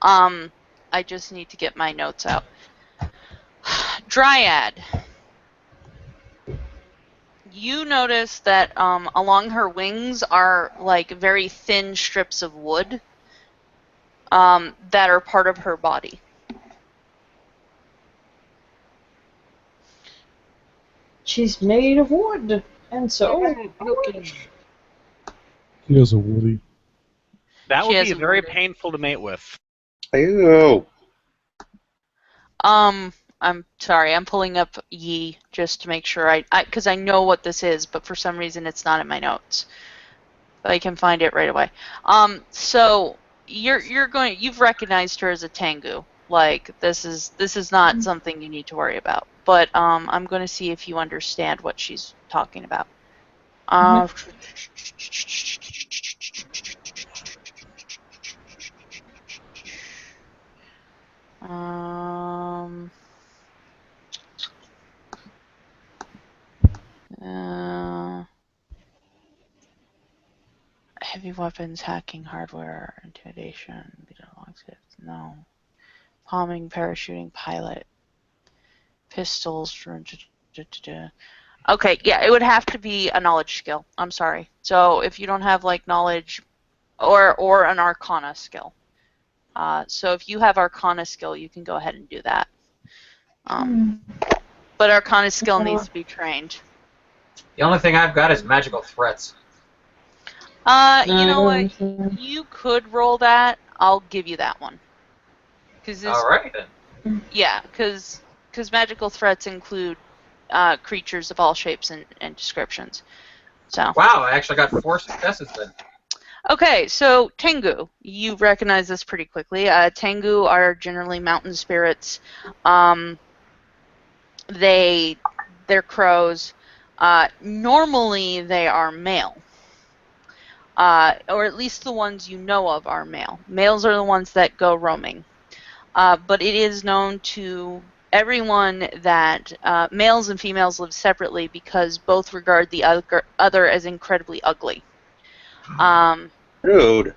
I just need to get my notes out. Dryad. You notice that along her wings are, like, very thin strips of wood that are part of her body. She's made of wood, and so She has a woody. That would be very painful to mate with. Ew. I'm sorry, I'm pulling up Yi just to make sure because I know what this is, but for some reason it's not in my notes. But I can find it right away. So you've recognized her as a Tengu. Like, this is not something you need to worry about. But I'm going to see if you understand what she's talking about. Heavy weapons, hacking, hardware, intimidation, no. Bombing, parachuting, pilot, pistols. Okay, yeah, it would have to be a knowledge skill. I'm sorry. So if you don't have, like, knowledge or an arcana skill. So if you have arcana skill, you can go ahead and do that. But arcana skill needs to be trained. The only thing I've got is magical threats. You know what? You could roll that. I'll give you that one. Alright then. Yeah, because magical threats include creatures of all shapes and descriptions. So. Wow, I actually got 4 successes then. Okay, so Tengu. You recognize this pretty quickly. Tengu are generally mountain spirits. They're crows. Normally they are male. Or at least the ones you know of are male. Males are the ones that go roaming. But it is known to everyone that males and females live separately because both regard the other as incredibly ugly. Rude.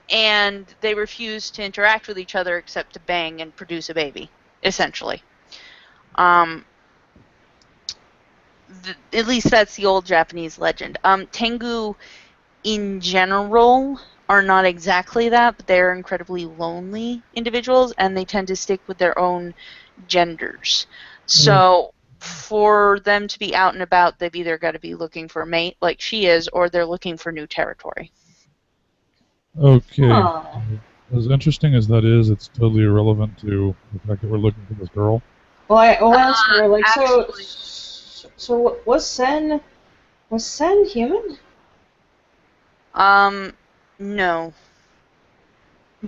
And they refuse to interact with each other except to bang and produce a baby, essentially. At least that's the old Japanese legend. Tengu, in general, are not exactly that, but they're incredibly lonely individuals, and they tend to stick with their own genders. So for them to be out and about, they've either got to be looking for a mate, like she is, or they're looking for new territory. Okay. Huh. As interesting as that is, it's totally irrelevant to the fact that we're looking for this girl. Well, I'll ask her. Like, actually- so was Sen human? No.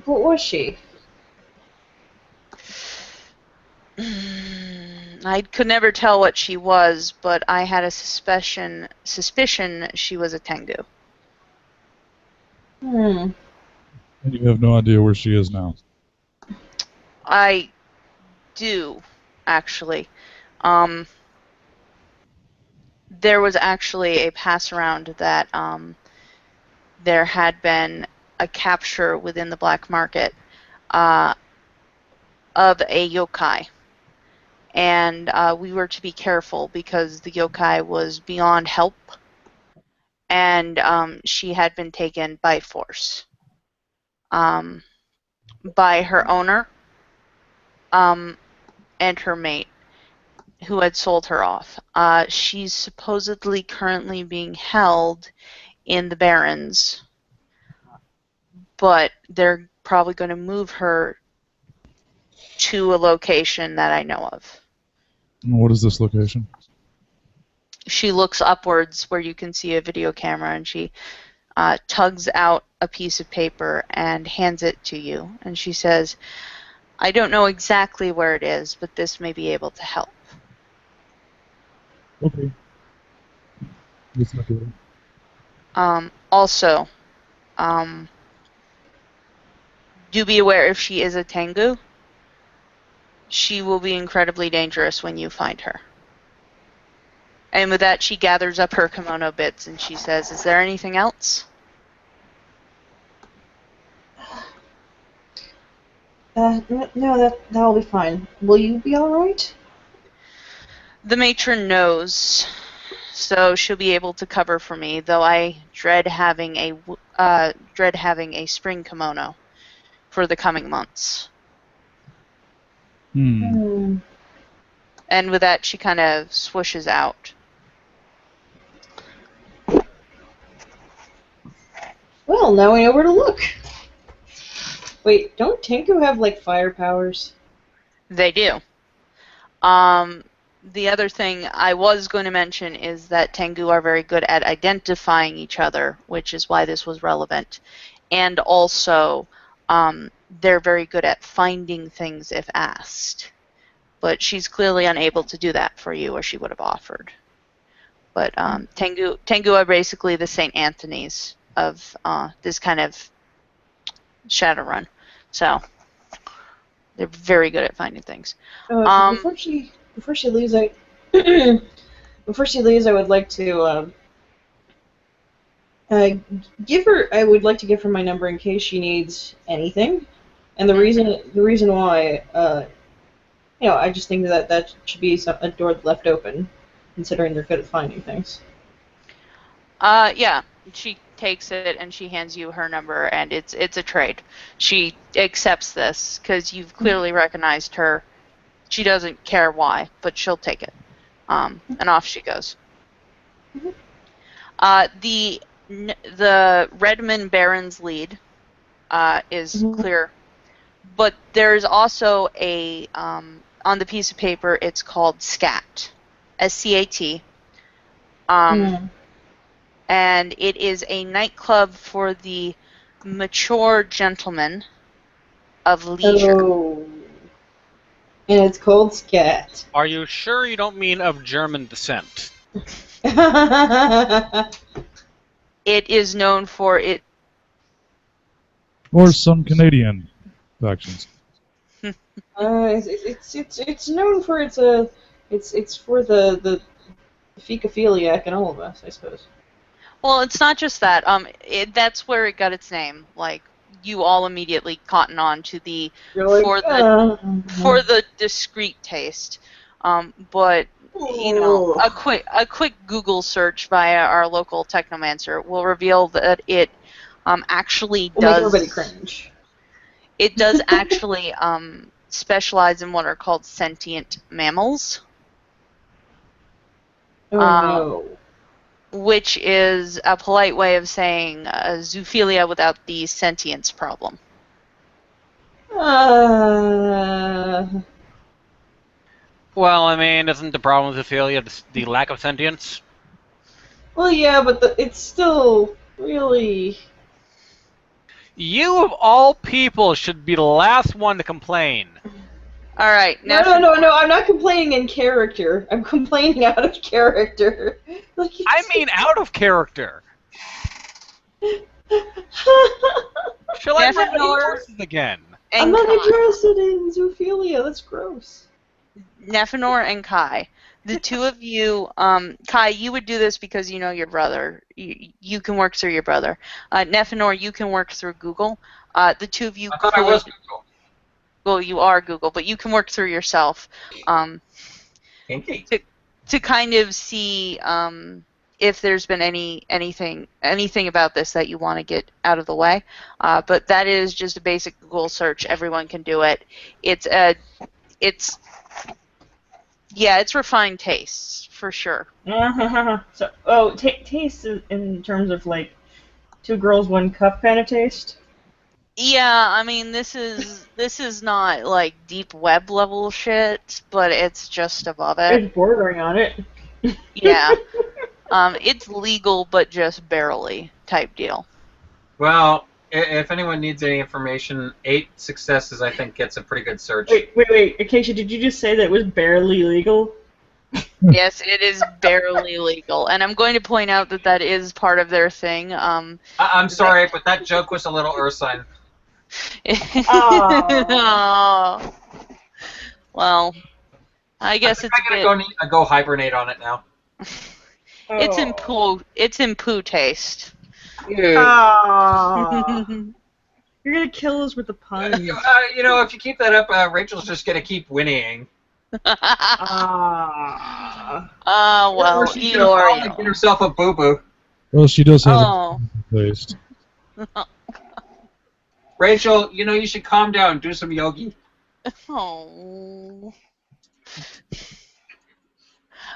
What was she? I could never tell what she was, but I had a suspicion she was a Tengu. Hmm. And you have no idea where she is now. I do, actually. There was actually a pass around that there had been a capture within the black market of a yokai. And we were to be careful because the yokai was beyond help, and she had been taken by force by her owner and her mate, who had sold her off. She's supposedly currently being held in the Barrens, but they're probably going to move her to a location that I know of. And what is this location? She looks upwards where you can see a video camera, and she tugs out a piece of paper and hands it to you. And she says, I don't know exactly where it is, but this may be able to help. Okay. Let's look at it. Also, do be aware if she is a Tengu, she will be incredibly dangerous when you find her. And with that, she gathers up her kimono bits and she says, is there anything else? No, that'll be fine. Will you be alright? The matron knows, so she'll be able to cover for me, though I dread having a spring kimono for the coming months. Hmm. And with that, she kind of swooshes out. Well, now we know where to look. Wait, don't Tengu have, like, fire powers? They do. The other thing I was going to mention is that Tengu are very good at identifying each other, which is why this was relevant. And also, they're very good at finding things if asked. But she's clearly unable to do that for you, or she would have offered. But Tengu are basically the St. Anthony's of this kind of Shadowrun. So they're very good at finding things. Before she leaves, I would like to give her my number in case she needs anything. And the reason why, I just think that should be a door left open, considering they're good at finding things. Yeah, she takes it and she hands you her number, and it's a trade. She accepts this because you've clearly recognized her. She doesn't care why, but she'll take it. And off she goes. The Redmond Barons lead is clear, but there's also a on the piece of paper. It's called SCAT, SCAT. And it is a nightclub for the mature gentlemen of leisure. Oh. And it's called Scat. Are you sure you don't mean of German descent? It is known for it. Or some Canadian factions. It's known for it's for the fecophiliac in all of us, I suppose. Well, it's not just that. That's where it got its name. Like, you all immediately cotton on to the You're like, for the discreet taste. But a quick Google search via our local technomancer will reveal that it actually We'll make does. everybody cringe. It does actually specialize in what are called sentient mammals. Oh no. Which is a polite way of saying zoophilia without the sentience problem. Well, I mean, isn't the problem with Ophelia the lack of sentience? Well, yeah, but it's still really... You, of all people, should be the last one to complain. All right. No, I'm not complaining in character. I'm complaining out of character. I mean out of character. Shall I run the horses again? I'm not interested in zoophilia. That's gross. Nephenor and Kai. The two of you, Kai, you would do this because you know your brother. You can work through your brother. Nephenor, you can work through Google. The two of you. I thought I was Google. Well, you are Google, but you can work through yourself. To kind of see if there's been anything about this that you want to get out of the way. But that is just a basic Google search. Everyone can do it. It's refined tastes for sure. So, taste in terms of like 2 girls, 1 cup kind of taste. Yeah, I mean this is not like deep web level shit, but it's just above it. It's bordering on it. Yeah. It's legal, but just barely type deal. Well, if anyone needs any information, 8 successes, I think, gets a pretty good search. Wait. Acacia, did you just say that it was barely legal? Yes, it is barely legal, and I'm going to point out that is part of their thing. I'm sorry, but that joke was a little Ursine. Oh. Well, I guess it's I'm gonna go hibernate on it now. It's in poo taste. Yeah. You're gonna kill us with the puns. If you keep that up, Rachel's just gonna keep whinnying. Well, she's gonna get herself a boo-boo. Well, she does have a taste. Rachel, you should calm down and do some yogi. Oh.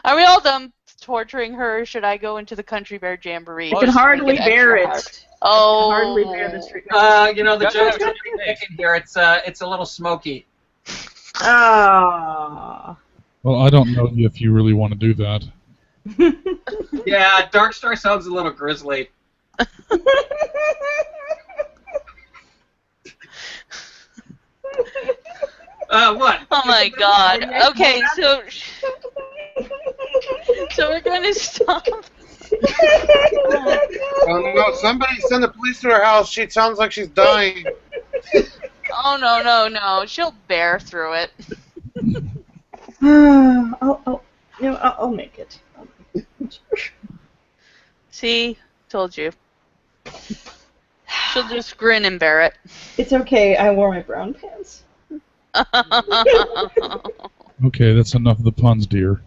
Are we all done torturing her? Should I go into the Country Bear Jamboree? I can hardly bear it. Oh. I can hardly bear this. The joke's gonna be making here. It's a little smoky. Ah. Well, I don't know if you really want to do that. Yeah, Darkstar sounds a little grisly. What? Oh my god. Okay, so we're gonna stop. Oh no, somebody send the police to her house. She sounds like she's dying. Oh no. She'll bear through it. I'll make it. See? Told you. She'll just grin and bear it. It's okay, I wore my brown pants. Okay, that's enough of the puns, dear.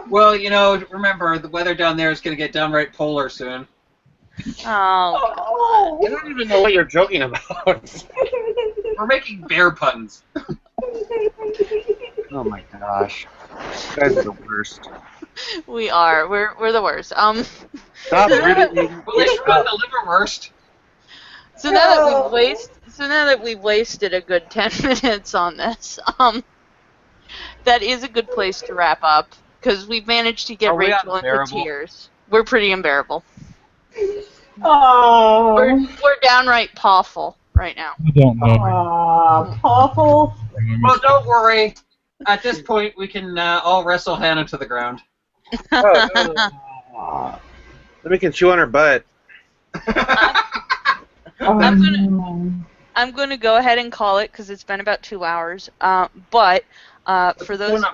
Well, remember, the weather down there is going to get downright polar soon. Oh. I don't even know what you're joking about. We're making bear puns. Oh my gosh. You guys are the worst. We are. We're the worst. Stop reading. Well, they should run the liverwurst. So now that we've wasted a good 10 minutes on this, that is a good place to wrap up because we've managed to get Rachel into tears. We're pretty unbearable. Oh. We're downright pawful right now. I don't know. Pawful. Well, don't worry. At this point, we can all wrestle Hannah to the ground. Then we can chew on her butt. I'm gonna go ahead and call it because it's been about 2 hours. But for those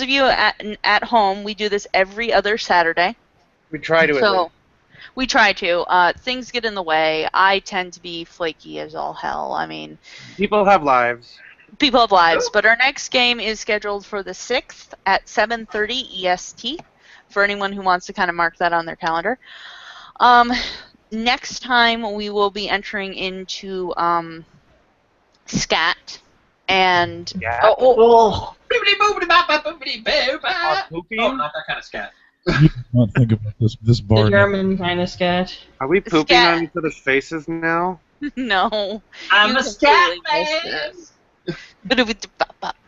of you at home, we do this every other Saturday. We try to. So we try to. Things get in the way. I tend to be flaky as all hell. I mean, people have lives. People have lives, but our next game is scheduled for the 6th at 7:30 EST for anyone who wants to kind of mark that on their calendar. Next time we will be entering into Scat and Oh, Oh, not that kind of scat. You did not think about this bar. the German kind of scat. Are we pooping Scat. on each other's faces now? no. I'm You a scat completely man. missed it.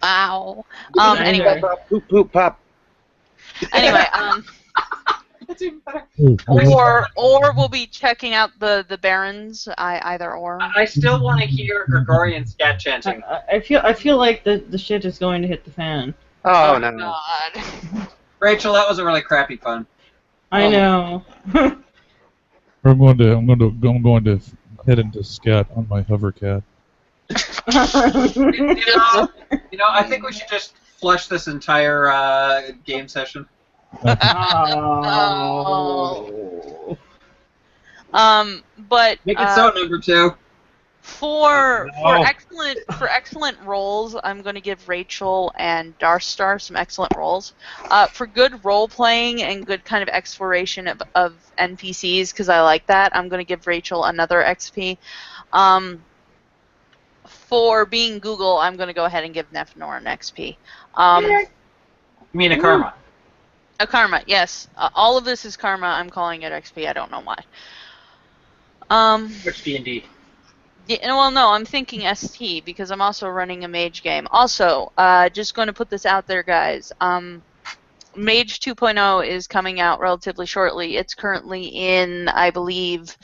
Wow. Anyway. Anyway, Poop, poop, pop. anyway, That's even better. or we'll be checking out the Barons. Either or. I still want to hear Gregorian scat chanting. I feel like the shit is going to hit the fan. Oh, no. God. Rachel, that was a really crappy pun. I know. I'm going to head into scat on my hovercat. I think we should just flush this entire game session. Oh. But Make it so, number 2. for No. excellent roles, I'm going to give Rachel and Darstar some excellent roles. For good role playing and good kind of exploration of NPCs, because I like that, I'm going to give Rachel another XP. For being Google, I'm going to go ahead and give Nefnor an XP. You mean a karma? A karma, yes. All of this is karma. I'm calling it XP. I don't know why. Which D&D? Yeah, well, no, I'm thinking ST because I'm also running a mage game. Also, just going to put this out there, guys. Mage 2.0 is coming out relatively shortly. It's currently in, I believe,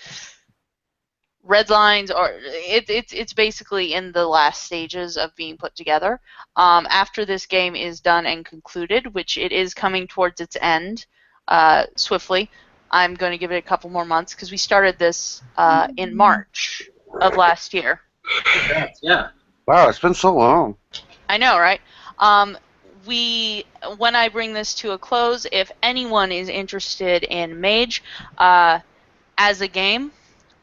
red lines, or it's basically in the last stages of being put together. After this game is done and concluded, which it is coming towards its end swiftly, I'm going to give it a couple more months because we started this in March of last year. Yeah. Wow, it's been so long. I know, right? When I bring this to a close, if anyone is interested in Mage as a game,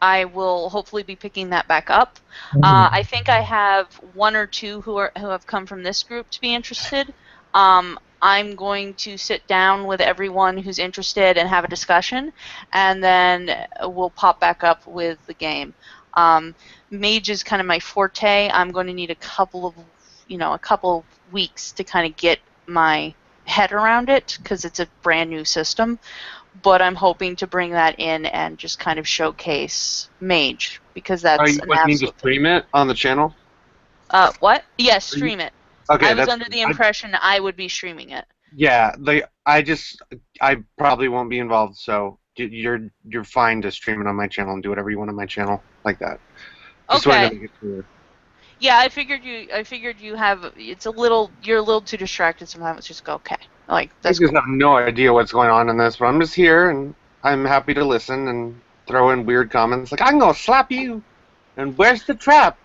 I will hopefully be picking that back up. I think I have one or two who have come from this group to be interested. I'm going to sit down with everyone who's interested and have a discussion, and then we'll pop back up with the game. Mage is kind of my forte. I'm going to need a couple of weeks to kind of get my head around it because it's a brand new system. But I'm hoping to bring that in and just kind of showcase Mage because that's Are you an looking to absolute. stream it on the channel? What? Yes, stream it. Okay, I was under the impression I would be streaming it. Yeah, I probably won't be involved, so you're fine to stream it on my channel and do whatever you want on my channel like that. Just wanted to Okay. make it clear. Yeah, I figured you have. You're a little too distracted sometimes. Just go okay. Like I that's just cool. have no idea what's going on in this, but I'm just here and I'm happy to listen and throw in weird comments like I'm gonna slap you, and where's the trap?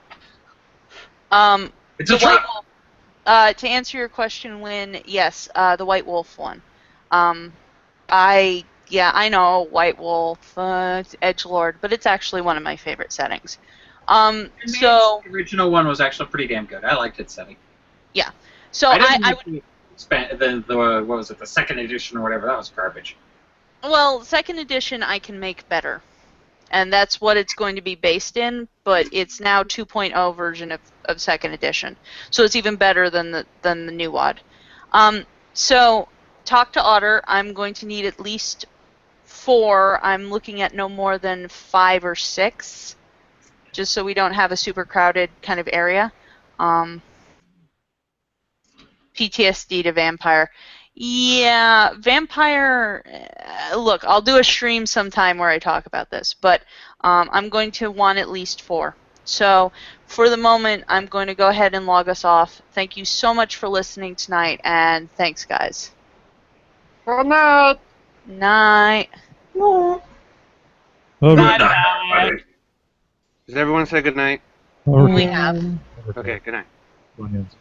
It's a The trap! White Wolf. To answer your question, Win, yes, the White Wolf one. I know White Wolf, Edgelord, but it's actually one of my favorite settings. So The original one was actually pretty damn good. I liked its setting. yeah, so I didn't I like would. the what was it, the second edition or whatever? That was garbage. Well, second edition I can make better, and that's what it's going to be based in. But it's now 2.0 version of second edition, so it's even better than the new WoD. So talk to Otter. I'm going to need at least 4. I'm looking at no more than 5 or 6, just so we don't have a super crowded kind of area. PTSD to Vampire. Yeah, Vampire. Look, I'll do a stream sometime where I talk about this, but I'm going to want at least 4. So for the moment, I'm going to go ahead and log us off. Thank you so much for listening tonight, and thanks, guys. Good night. Night. No. Hover- Does everyone say good night? hover- We have. Okay, good night. Onions.